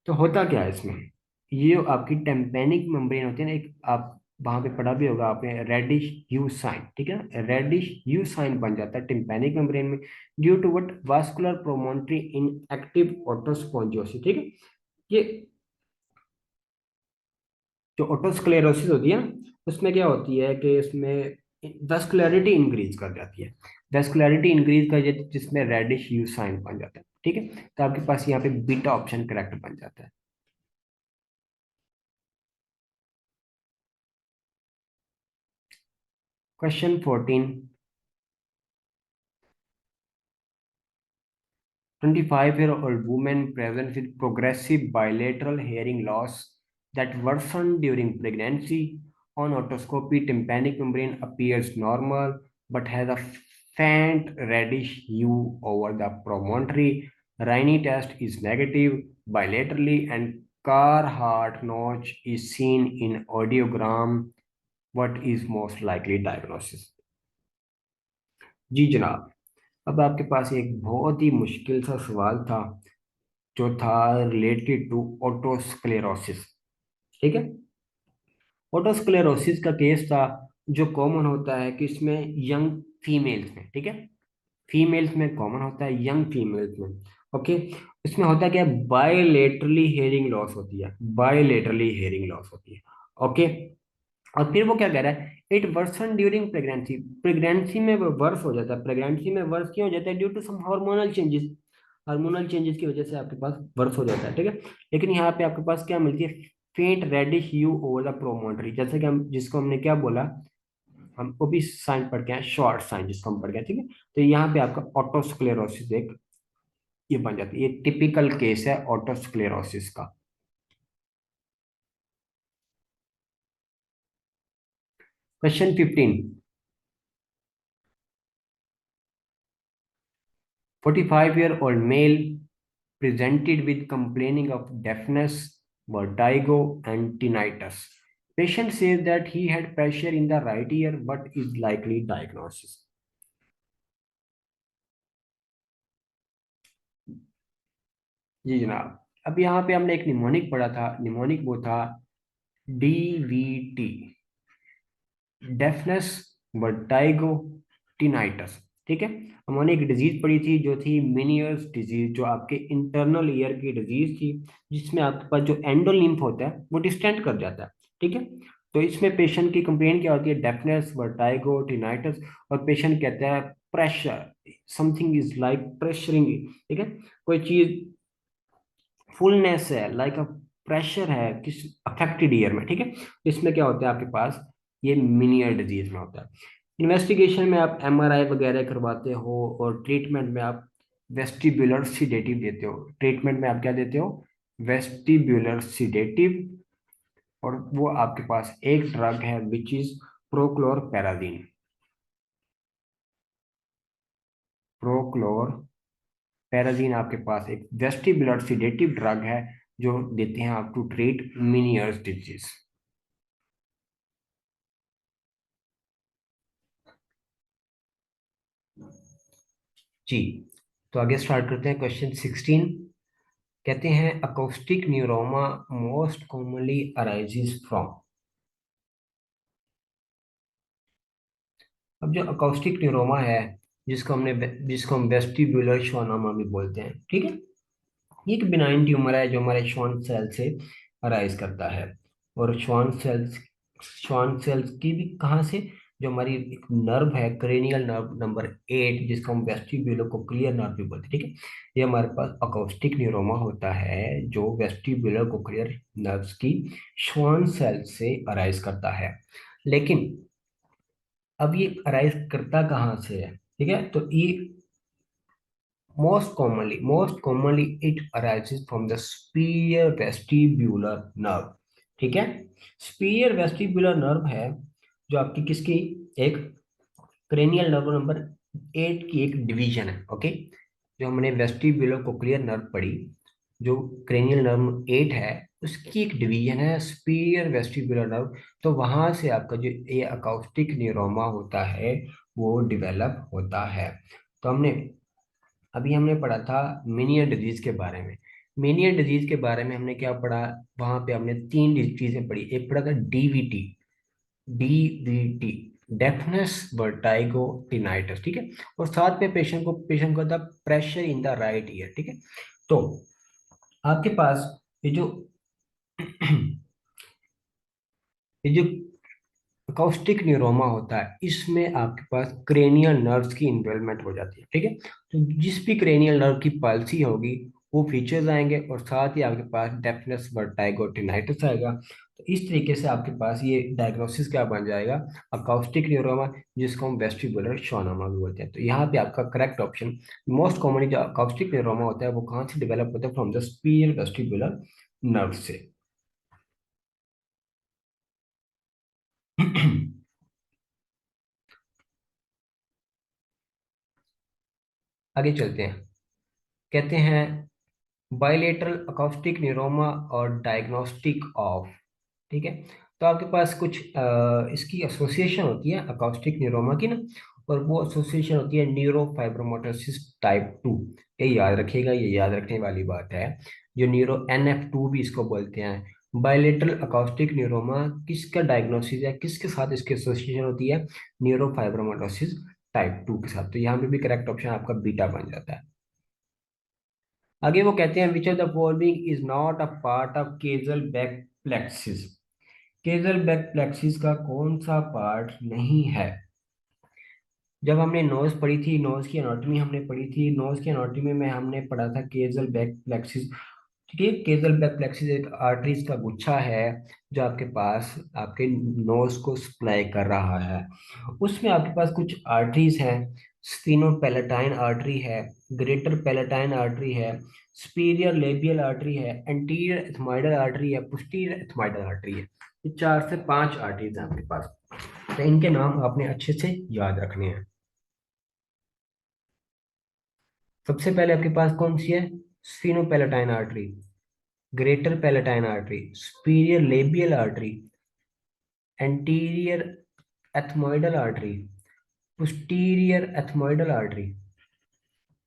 तो होता क्या है इसमें, ये आपकी टेम्पेनिक मेम्ब्रेन होती है ना, एक आप वहां पे पढ़ा भी होगा आपने, रेडिश ह्यू साइन। ठीक है ना, रेडिश ह्यू साइन बन जाता है टिम्पेनिक मेम्ब्रेन में due to what, vascular promontory in active otospongiosis. ठीक है, ये जो ऑटोस्क्लेरोसिस होती है ना, उसमें क्या होती है कि इसमें वेस्कुलरिटी इंक्रीज कर जाती है। वेस्कुलरिटी इंक्रीज कर जाती है जिसमें रेडिश ह्यू साइन बन जाता है। ठीक है, तो आपके पास यहाँ पे बीटा ऑप्शन करेक्ट बन जाता है। Question 14। 25-year-old woman present with progressive bilateral hearing loss that worsened during pregnancy. On otoscopy, tympanic membrane appears normal but has a faint reddish hue over the promontory. Riney test is negative bilaterally and Carhart notch is seen in audiogram. What is most likely diagnosis? जी जनाब, अब आपके पास एक बहुत ही मुश्किल सा सवाल था जो था रिलेटेड टू ऑटोस्क्लेरोसिस। ठीक है, ऑटोस्क्लेरोसिस का केस था जो कॉमन होता है कि इसमें यंग फीमेल्स में, ठीक है, फीमेल्स में कॉमन होता है, यंग फीमेल्स में। ओके, इसमें होता क्या है, बायलेटरली हेयरिंग लॉस होती है, बायलेटरली हेयरिंग लॉस होती है। ओके, और फिर वो क्या कह रहा है, it worsen during pregnancy, pregnancy में वो वर्स हो जाता है। प्रेगनेंसी में वर्स क्यों हो जाता है? Due to some hormonal changes, hormonal changes की वजह से आपके पास वर्स हो जाता है। ठीक है, लेकिन यहाँ पे आपके पास क्या मिलती है, फेंट रेडिश ह्यू ओवर द प्रोमोटरी, जैसे कि हम जिसको हमने क्या बोला, हम वो भी साइन पढ़ के हैं, शॉर्ट साइन जिसको हम पढ़ के हैं। ठीक है, तो यहाँ पे आपका ऑटोस्क्लेरोसिस एक ये बन जाती है, ये टिपिकल केस है ऑटोस्क्लेरोसिस का। Question 15। 45-year-old male presented with complaining of deafness, vertigo, and tinnitus. Patient says that he had pressure in the right ear. What is likely diagnosis? जी जनाब, अब यहाँ पे हमने एक निमोनिक पढ़ा था, निमोनिक वो था डीवीटी, डेफनेस, वर्टाइगो, टिनाइटस। ठीक है, हमने एक डिजीज पढ़ी थी जो थी मिनियर्स डिजीज, जो आपके इंटरनल ईयर की डिजीज थी, जिसमें आपके पास जो एंडोलिम्फ होता है वो डिस्टेंट कर जाता है। ठीक है, तो इसमें पेशेंट की कंप्लेंट क्या होती है, डेफनेस, वर्टाइगो, टिनाइटस, और पेशेंट कहता है pressure, something is like pressuring. ठीक है, कोई चीज फुलनेस है, लाइक अ प्रेशर है किस अफेक्टेड ईयर में। ठीक है, इसमें क्या होता है आपके पास, ये मिनियर डिजीज में होता है। इन्वेस्टिगेशन में आप एमआरआई वगैरह करवाते हो, और ट्रीटमेंट में आप वेस्टिबुलर सीडेटिव देते हो। ट्रीटमेंट में आप क्या देते हो, वेस्टिबुलर सीडेटिव, और वो आपके पास एक ड्रग है विच इज प्रोक्लोरपेराजीन। प्रोक्लोरपेराजीन आपके पास एक वेस्टिबुलर सीडेटिव ड्रग है जो देते हैं आप टू ट्रीट मिनियर्स डिजीज। जी, तो आगे स्टार्ट करते हैं। क्वेश्चन 16 कहते हैं acoustic neuroma most commonly arises from. अब जो अकोस्टिक न्यूरोमा है, जिसको हम वेस्टिबुलर श्वानोमा भी बोलते हैं। ठीक है, ये एक बिनाइन ट्यूमर है जो हमारे श्वान सेल से अराइज करता है। और श्वान सेल्स की भी कहाँ से, जो हमारी एक नर्व है, क्रेनियल नर्व नंबर 8, जिसको हम वेस्टिब्यूलो कोक्लियर नर्व भी बोलते हैं। ठीक है, ये हमारे पास अकोस्टिक न्यूरोमा होता है जो वेस्टिब्यूलो कोक्लियर नर्व्स की श्वान सेल से अराइज करता है। लेकिन अब ये अराइज करता कहाँ से है? ठीक है, तो ये most commonly it arises from the superior vestibular nerve। ठीक है, superior vestibular nerve है जो आपकी किसकी, एक क्रेनियल नर्व नंबर 8 की एक डिवीजन है। ओके, जो हमने वेस्टिबुलर कोक्लियर नर्व पढ़ी, जो क्रेनियल नर्व 8 है, उसकी एक डिवीजन है सुपीरियर वेस्टिबुलर नर्व। तो वहां से आपका जो ये अकाउस्टिक न्यूरोमा होता है वो डेवलप होता है। तो अभी हमने पढ़ा था मीनियर डिजीज के बारे में। मीनियर डिजीज के बारे में हमने क्या पढ़ा, वहां पे हमने तीन चीजें पढ़ी। एक पढ़ा था DVT, DVT deafness, vertigo, tinnitus. ठीक है, और साथ में पेशेंट को था pressure in the right ear. ठीक है, तो आपके पास ये जो ये जो अकाउस्टिक न्यूरोमा होता है, इसमें आपके पास क्रेनियल नर्व्स की इन्वॉल्वमेंट हो जाती है, ठीक है। तो जिस भी क्रेनियल नर्व की पल्सी होगी वो फीचर्स आएंगे, और साथ ही आपके पास डेफनेस वर्टाइगो टिनाइटिस आएगा। तो इस तरीके से आपके पास ये डायग्नोसिस क्या बन जाएगा, अकाउस्टिक न्यूरोमा, जिसको हम वेस्टिबुलर शॉनोमा भी बोलते हैं। तो यहाँ पे आपका करेक्ट ऑप्शन, मोस्ट कॉमनली जो अकाउस्टिक न्यूरोमा होता है वो कहाँ से डेवलप होता है, from the superior vestibular nerve से। आगे चलते हैं। कहते हैं बाइलेटरल अकाउस्टिक न्यूरोमा और डायग्नोस्टिक ऑफ, ठीक है। तो आपके पास कुछ इसकी एसोसिएशन होती है अकाउस्टिक न्यूरोमा की ना, और वो एसोसिएशन होती है न्यूरोफाइब्रोमोटोसिस टाइप 2। ये याद रखिएगा, ये याद रखने वाली बात है। जो न्यूरो NF2 भी इसको बोलते हैं। बाइलेटरल अकाउस्टिक न्यूरोमा किसका डायग्नोसिस है, किसके साथ इसकी एसोसिएशन होती है, न्यूरोफाइब्रोमोटोसिस टाइप 2 के साथ। तो यहाँ पे भी करेक्ट ऑप्शन आपका बीटा बन जाता है। आगे वो कहते हैं विच of the following is not a part of Kiesselbach plexus. Kejal back plexus का कौन सा पार्ट नहीं है। जब हमने नोज पढ़ी थी, नोज की एनाटॉमी हमने पढ़ी थी, नोज की एनाटॉमी में हमने पढ़ा था केजल बैक प्लेक्सिस, ठीक है। केजल बैक प्लेक्सिस एक आर्टरीज का गुच्छा है जो आपके पास आपके नोज को सप्लाई कर रहा है। उसमें आपके पास कुछ आर्टरीज हैं। स्फीनोपैलेटाइन आर्टरी है, ग्रेटर पैलेटाइन आर्टरी है, सुपीरियर लेबियल आर्टरी है, एंटीरियर एथमॉइडल आर्टरी है, पोस्टीरियर एथमॉइडल आर्टरी है। ये 4 से 5 आर्टरीज हैं आपके पास। तो इनके नाम आपने अच्छे से याद रखने हैं। सबसे पहले आपके पास कौन सी है, sphenopalatine artery, greater palatine artery, superior labial artery, anterior ethmoidal artery, posterior ethmoidal artery,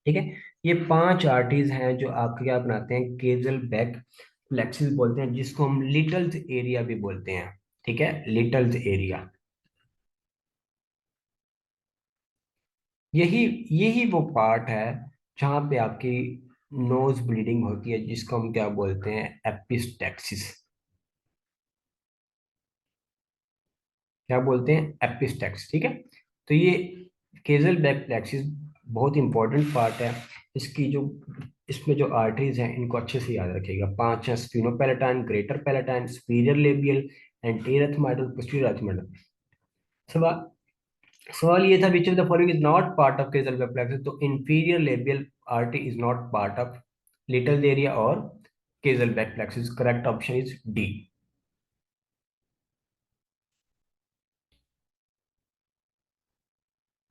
ठीक है। ये 5 आर्टरीज हैं जो आपके क्या बनाते हैं केजल बैक प्लेक्सिस बोलते हैं, जिसको हम लिटल्स एरिया भी बोलते हैं, ठीक है, लिटल्स एरिया। यही यही वो पार्ट है जहाँ पे आपकी नोज ब्लीडिंग होती है, जिसको हम क्या बोलते हैं, एपिस्टैक्सिस। क्या बोलते हैं, एपिस्टैक्स, ठीक है। तो ये केजल बैक प्लेक्सिस बहुत इंपॉर्टेंट पार्ट है। इसकी जो इसमें जो आर्टरीज हैं इनको अच्छे से याद रखिएगा। 5 है, sphenopalatine, greater palatine, superior labial, anterior ethmoidal, posterior ethmoidal. सवाल सवाल ये था which of the following is not part of Kiesselbach plexus. तो inferior labial artery is not part of little area और Kiesselbach plexus. Correct option is D.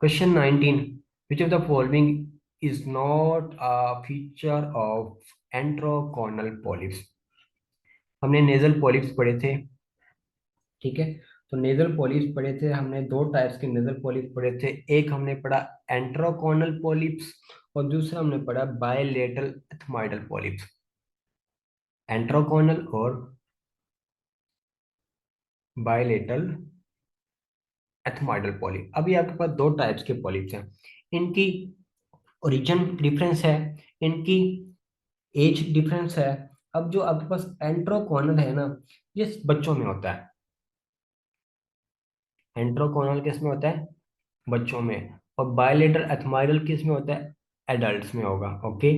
Question 19. Which of the following is not a feature of enteroconal polyps? हमने नेजल पॉलिप्स पढ़े थे, ठीक है। तो नेजल पॉलिप्स पढ़े थे हमने, 2 टाइप्स के नेजल पॉलिप्स पढ़े थे। एक हमने पढ़ा एंट्रोकॉनल पॉलिप्स, और दूसरा हमने पढ़ा बायलेटरल एथमॉइडल पॉलिप्स। एंट्रोकॉनल और बायलेटरल एथमॉइडल पॉलिप। अभी आपके पास 2 टाइप्स के पॉलिप्स हैं। इनकी ओरिजिन डिफरेंस है, इनकी एज डिफरेंस है। अब जो आपके पास एंट्रोकॉनल है ना, ये बच्चों में होता है। एंट्रोकॉनल किस में होता है, बच्चों में। और बायलेटरल एथमाइरल किस में होता है, एडल्ट्स में होगा, ओके।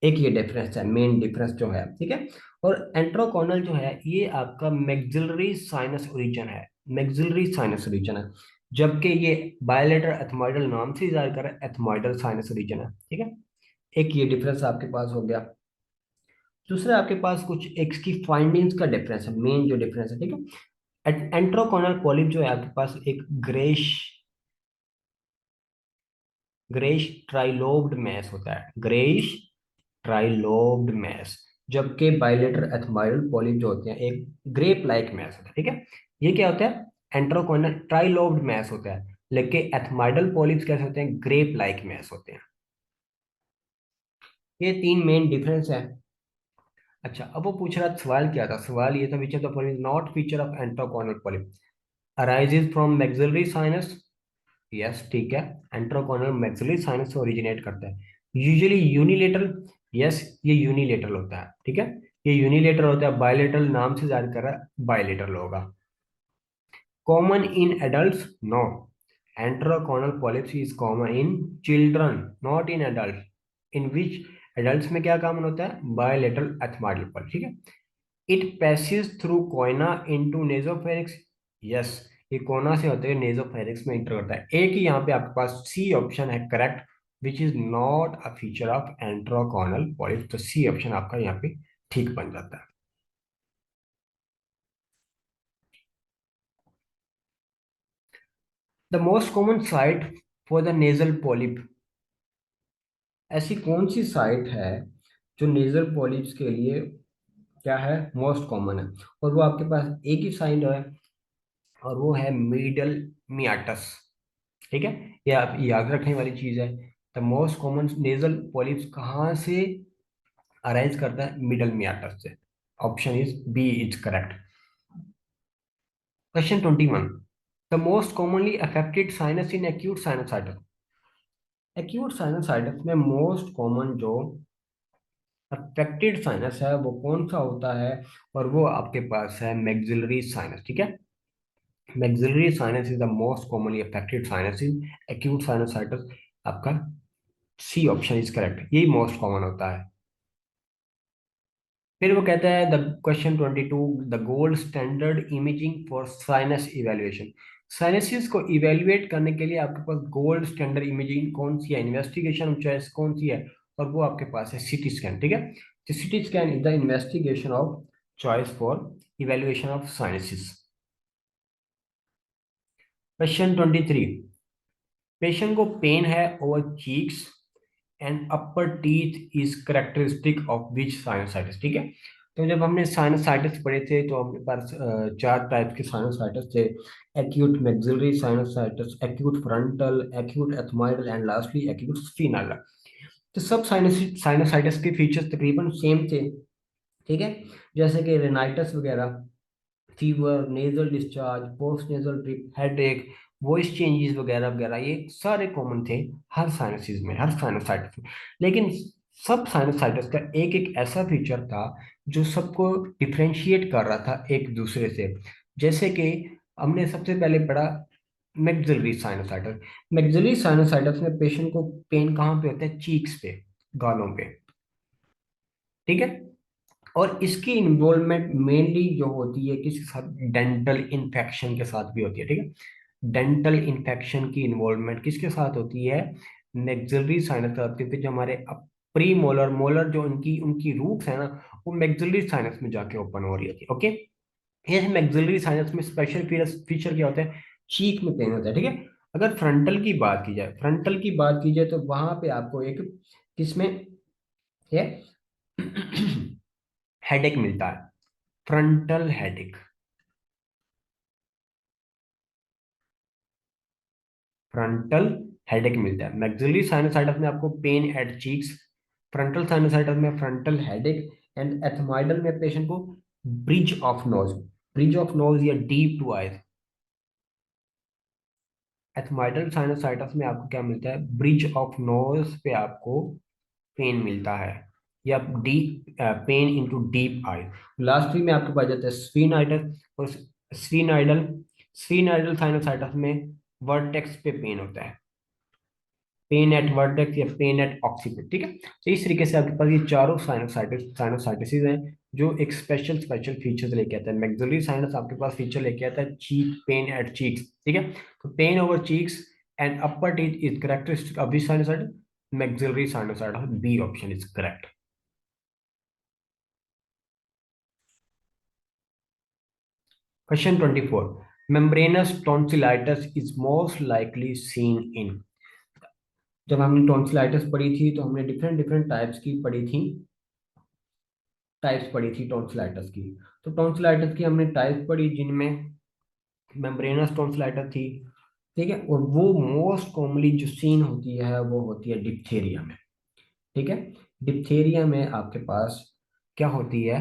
एक ये डिफरेंस है, मेन डिफरेंस जो है, ठीक है। और एंट्रोकॉनल जो है ये आपका मैक्सिलरी साइनस ओरिजिन है, मैक्सिलरी साइनस ओरिजिन है। जबकि ये बायलेटरल एथमाइडल नाम से जाहिर कर रहा है, एथमाइडल साइनस ओरिजिन है, ठीक है। एक ये डिफरेंस आपके पास हो गया। दूसरा आपके पास कुछ एक इसकी फाइंडिंग्स का डिफरेंस है, मेन जो डिफरेंस है, ठीक है। एंट्रोकॉनल पॉलिप जो है आपके पास एक ग्रेश ग्रेश ट्राइलोब्ड मैस होता है, ग्रेश ट्राइलोब्ड मैस। जबकि बाइलेटर एथमाइरल पॉलिप जो होते हैं एक ग्रेप लाइक मैस होता है, ठीक है। ये क्या होता है, एंट्रोकॉनल ट्राइलोब्ड मैस होता है, लेकिन एथमाइडल पॉलिप्स कैसे होते हैं, ग्रेप लाइक मैस होते हैं। ये 3 मेन डिफरेंस है। अच्छा, अब वो पूछ रहा सवाल क्या था, सवाल ये था which of the following not feature of antrochoanal polyp, arises from maxillary sinus. Yes, ठीक है। एंट्रोकॉनल मैक्सिलरी साइनस से ओरिजिनेट करता है, यूजुअली यूनिलेटरल। यस, ये यूनिलेटरल होता है, ठीक है, ये यूनिलेटरल होता है, बायलेटरल नाम से जाहिर कर रहा है बायलेटरल होगा। Common in adults, no, antrochoanal polyps is common in children not in adult. In which, adults में क्या कॉमन होता है, बायलेटरल एथमाइडल पॉलिप, ठीक है। It passage through Koyna into नेजोफेरिक्स, yes, ये कोना से होते हुए नेजोफेरिक्स में इंटर करता है। एक ही यहाँ पे आपके पास सी ऑप्शन है correct, which is not a feature of antrochoanal polyp, तो सी ऑप्शन आपका यहाँ पे ठीक बन जाता है। The most common site for the nasal polyp, ऐसी कौन सी साइट है जो नेजल पॉलिप्स के लिए क्या है, मोस्ट कॉमन है, और वो आपके पास एक ही साइट है, और वो है मिडल मियाटस, ठीक है। ये आप याद रखने वाली चीज है। The most common nasal polyps कहाँ से अराइज करता है, मिडल मियाटस से। Option is B is correct. Question 21, the most commonly affected sinus in acute sinusitis. Acute sinusitis में मोस्ट कॉमन जो अफेक्टेड साइनस है वो कौन सा होता है, और वो आपके पास है मैक्सिलरी साइनस, ठीक है। Maxillary sinus is the most commonly affected sinus in acute sinusitis, आपका सी ऑप्शन इज करेक्ट, यही मोस्ट कॉमन होता है। फिर वो कहता है the question 22, the gold standard imaging for sinus evaluation. Sinuses को इवेल्युएट करने के लिए आपके पास गोल्ड स्टैंडर्ड इमेजिंग कौन सी है, इन्वेस्टिगेशन चॉइस कौन सी है, और वो आपके पास है सिटी स्कैन, ठीक है। तो CT scan is the investigation of choice for evaluation of sinuses. Question 23, patient को पेन है over cheeks and upper teeth is characteristic of which sinusitis, ठीक है। तो जब हमने साइनसाइटिस पढ़े थे तो हमारे पास चार टाइप के साइनसाइटिस थे, acute maxillary sinusitis, acute frontal, acute ethmoidal and lastly acute sphenoidal. तो सब साइनसाइटिस के फीचर्स तकरीबन सेम थे, ठीक है। जैसे कि रेनाइटिस वगैरह, fever, nasal discharge, post nasal drip, headache, voice changes वगैरह वगैरह, ये सारे कॉमन थे हर साइनसिस में, हर साइनसाइटिस में। लेकिन सब साइनसाइटिस का एक एक ऐसा फीचर था जो सबको डिफ्रेंशिएट कर रहा था एक दूसरे से। जैसे कि हमने सबसे पहले पढ़ा मैक्सिलरी साइनसाइटिस। मैक्सिलरी साइनसाइटिस में पेशेंट को पेन कहाँ पे होता है, चीक्स पे, गालों पे, ठीक है। और इसकी इन्वॉल्वमेंट मेनली जो होती है किसके साथ, डेंटल इन्फेक्शन के साथ भी होती है, ठीक है। डेंटल इन्फेक्शन की इन्वॉल्वमेंट किसके साथ होती है, मैक्सिलरी साइनस के साथ, क्योंकि जो हमारे प्री मोलर मोलर जो उनकी उनकी रूट्स है ना, वो मैक्सिलरी साइनस में जाके ओपन हो रही होती है, ओके। ये मैक्सिलरी साइनस में स्पेशल फीचर क्या होता है, चीक में पेन होता है, ठीक है। अगर फ्रंटल की बात की जाए, फ्रंटल की बात की जाए तो वहां पे आपको एक किसमें है हेडेक मिलता है, फ्रंटल हेडेक, फ्रंटल हेडेक मिलता है। मैक्सिलरी साइनसाइटिस में आपको pen eight cheeks, frontal sinusitis में फ्रंटल हेडेक, एंड एथमाइडल में पेशेंट को bridge of nose, bridge of nose या डीप टू आईज। एथमाइडल साइनसाइटिस में आपको क्या मिलता है, ब्रिज ऑफ नोज पे आपको पेन मिलता है, या deep pain into deep eye. Last में आपके पास जाता है स्फीनाइडल, और स्फीनाइडल, स्फीनाइडल साइनसाइटिस में वर्टेक्स पे पेन होता है, पेन एट वर्टेक्स या पेन एट ऑक्सीपिट, ठीक है। तो इस तरीके से आपके पास ये चारों साइनोसाइटिस हैं जो एक स्पेशल स्पेशल फीचर्स लेके आता है। मैक्सिलरी साइनस आपके पास फीचर लेके आता है चीक पेन एट चीक्स, ठीक है। तो pain over cheeks and upper teeth is characteristic of this sinusitis, maxillary sinusitis, B option is correct. Question 24, membranous tonsillitis is most likely seen in। जब हमने टॉन्सिलाइटिस पढ़ी थी तो हमने डिफरेंट डिफरेंट टाइप्स की पढ़ी थी, टाइप्स पढ़ी थी टॉन्सिलाइटिस की। तो टॉन्सिलाइटिस की हमने टाइप्स पढ़ी जिनमें मेम्ब्रेनस टॉन्सिलाइटिस थी, ठीक है। और वो मोस्ट कॉमनली जो सीन होती है वो होती है डिप्थेरिया में, ठीक है। डिप्थेरिया में आपके पास क्या होती है,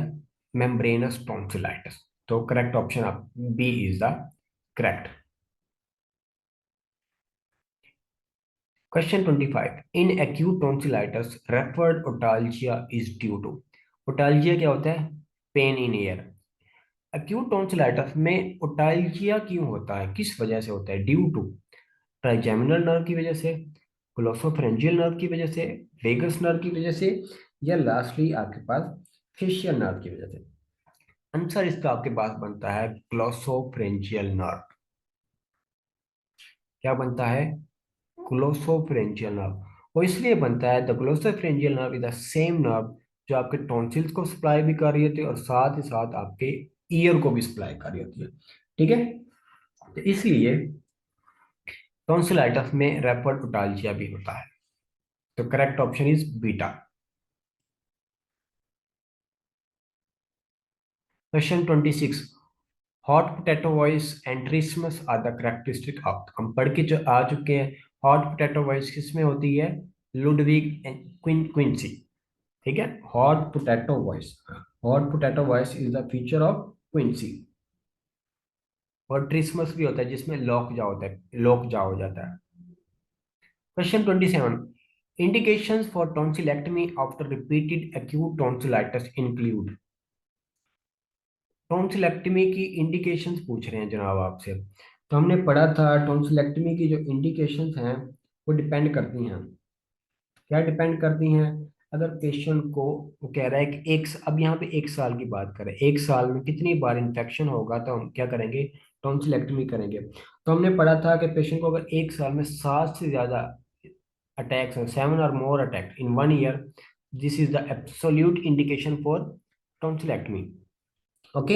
मेम्ब्रेनस टॉन्सिलाइटिस। तो करेक्ट ऑप्शन आप B is the correct. Question 25, in acute tonsillitis referred otalgia is due to। Otalgia क्या होता है? Pain in ear. Acute tonsillitis में ओटालजिया क्यों होता है, किस वजह से होता है? ड्यू टू ट्राइजेमिनल नर्व की वजह से, ग्लोसोफरेंजियल नर्व की वजह से, वेगस नर्व की वजह से, या लास्टली आपके पास फेशियल नर्व की वजह से। आंसर इसका आपके पास बनता है ग्लोसोफरेंजियल नर्व। क्या बनता है? Glossopharyngeal nerve. वो इसलिए बनता है, the glossopharyngeal nerve is the same nerve जो आपके टॉन्सिल्स को सप्लाई भी कर रही होती है और साथ ही साथ आपके ईयर को भी सप्लाई कर रही होती है। ठीक है, तो इसलिए टॉन्सिलाइटिस में रैपिड ओटाल्जिया भी होता है। तो correct option is beta. Question 26। Hot potato voice and trismus are the characteristic of, हम पढ़ के जो आ चुके हैं। हॉट पोटैटो वॉइस किस में होती है? Ludwig and quinsy. ठीक है, hot potato voice, hot potato voice is the feature of quinsy. और ट्रिस्मस भी होता है जिसमें लॉक जा होता है, लॉक जा हो जाता है। Question 27। Indications for tonsillectomy after repeated acute tonsillitis include. Tonsillectomy की इंडिकेशंस पूछ रहे हैं जनाब आपसे। तो हमने पढ़ा था टॉन्सिलेक्टमी की जो इंडिकेशंस हैं वो डिपेंड करती हैं। क्या डिपेंड करती हैं? अगर पेशेंट को, वो कह रहा है कि अब यहाँ पे 1 साल की बात करें, 1 साल में कितनी बार इन्फेक्शन होगा तो हम क्या करेंगे? टॉन्सिलेक्टमी करेंगे। तो हमने पढ़ा था कि पेशेंट को अगर 1 साल में 7 से ज्यादा अटैक्स हैं, 7 or more attack in 1 year, this is the absolute indication for tonsillectomy. Okay,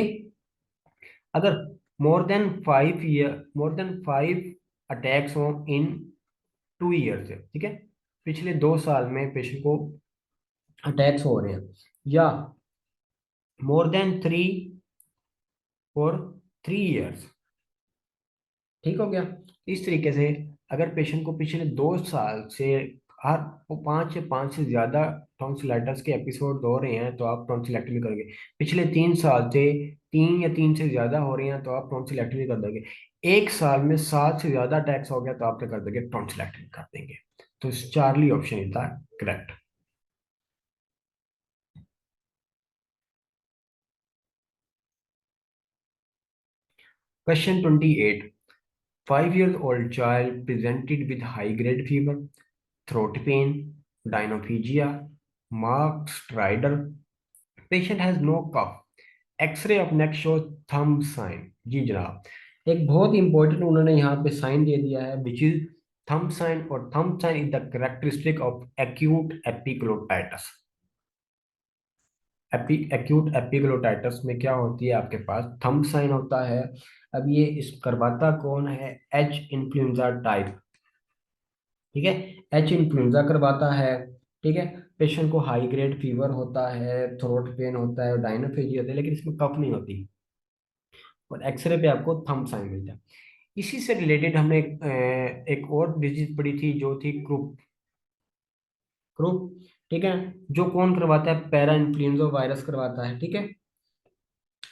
अगर मोर देन 5 अटैक्स हो इन 2 ईयर से, ठीक है, पिछले 2 साल में पेशेंट को अटैक्स हो रहे हैं, या मोर देन 3 फॉर 3 ईयर्स, ठीक हो गया। इस तरीके से अगर पेशेंट को पिछले 2 साल से हर 5 से ज्यादा टॉन्सिलाइटिस के एपिसोड हो रहे हैं तो आप टॉन्सिलेक्टमी करेंगे। पिछले 3 साल से 3 या 3 से ज्यादा हो रहे हैं तो आप टॉन्सिलेक्टमी कर देंगे। 1 साल में 7 से ज्यादा अटैक्स हो गया तो आप क्या कर देंगे? टॉन्सिलेक्टमी कर देंगे। तो Charlie option is the correct. Question 28। 5 years old child presented with high grade fever, throat pain, dynophagia, marked stridor. Patient has no cough. X-ray of neck shows thumb sign। जी जनाब, एक बहुत इंपॉर्टेंट उन्होंने यहाँ पे साइन दे दिया है विच इज थंब साइन, और thumb sign is the characteristic of acute epiglottitis. Acute epiglottitis में क्या होती है? आपके पास थंब साइन होता है। अब ये इस करवाता कौन है? H influenza type. ठीक है, एच इन्फ्लुएंजा करवाता है। ठीक है, पेशेंट को हाई ग्रेड फीवर होता है, थ्रोट पेन होता है, डायनोफेजिया होता है, लेकिन इसमें कफ नहीं होती, और एक्सरे पे आपको थंब साइन मिलता है। इसी से रिलेटेड हमने एक और डिजीज पढ़ी थी जो थी क्रूप। क्रूप, ठीक है, जो कौन करवाता है? पैरा इन्फ्लुएंजा वायरस करवाता है। ठीक है,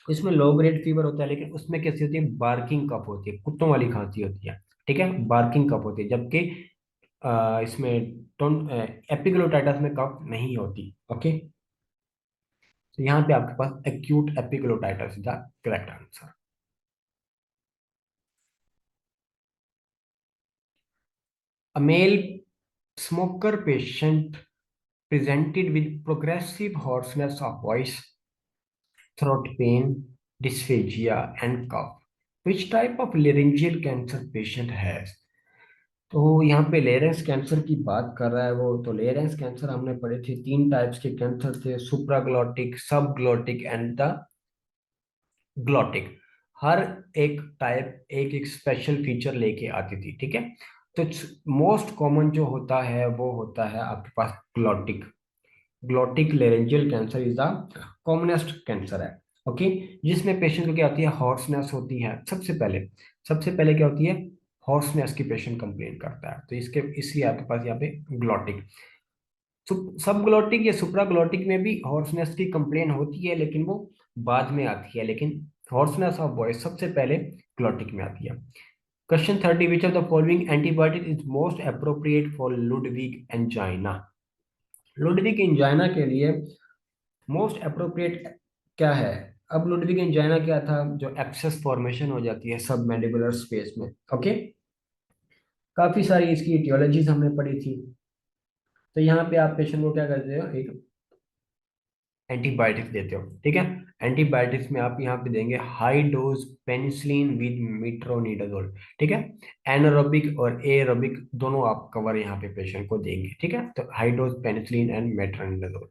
इसमें लो ग्रेड फीवर होता है, लेकिन उसमें कैसी होती है? बार्किंग कफ होती है, कुत्तों वाली खांसी होती है। ठीक है, बार्किंग कफ होती है, जबकि इसमें एपिग्लोटाइटिस में कफ नहीं होती। ओके, तो यहाँ पे आपके पास acute epiglottitis is the correct answer. A male smoker patient presented with progressive hoarseness of voice, throat pain, dysphagia, and cough. Which type of laryngeal cancer patient has? तो यहाँ पे लेरेंस कैंसर की बात कर रहा है वो। तो लेरेंस कैंसर हमने पढ़े थे, 3 टाइप्स के कैंसर थे, सुप्राग्लॉटिक, सब ग्लॉटिक एंड द ग्लॉटिक। हर एक टाइप एक एक स्पेशल फीचर लेके आती थी। ठीक है, तो मोस्ट कॉमन जो होता है वो होता है आपके पास glottic. Glottic laryngeal cancer is the commonest cancer है। ओके, जिसमें पेशेंट को क्या होती है? हॉर्सनेस होती है। सबसे पहले क्या होती है? हॉर्सनेस की पेशेंट कंप्लेन करता है, तो इसके इसलिए आपके पास यहाँ पे ग्लॉटिक। सब ग्लॉटिक या सुप्राग्लॉटिक में भी हॉर्सनेस की कंप्लेन होती है, लेकिन वो बाद में आती है, लेकिन हॉर्सनेस ऑफ वॉइस सबसे पहले ग्लॉटिक में आती है। Question 30। Which of the following antibiotic is most appropriate for Ludwig angina? Ludwig angina के लिए मोस्ट अप्रोप्रिएट क्या है? अब लुडविग एंजाइना क्या था? जो एक्सेस फॉर्मेशन हो जाती है सब मैंडिबुलर स्पेस में। ओके, काफी सारी इसकी इटियोलॉजीज हमने पढ़ी थी। तो यहाँ पे आप पेशेंट को क्या करते हो, एक एंटीबायोटिक्स देते हो, ठीक है। एंटीबायोटिक्स में आप यहाँ पे देंगे हाई डोज पेनिसिलिन विद मीट्रोनिडाजोल, ठीक है। एनारोबिक और एरोबिक दोनों आप कवर यहाँ पे पेशेंट को देंगे, ठीक है। तो high dose penicillin and metronidazole.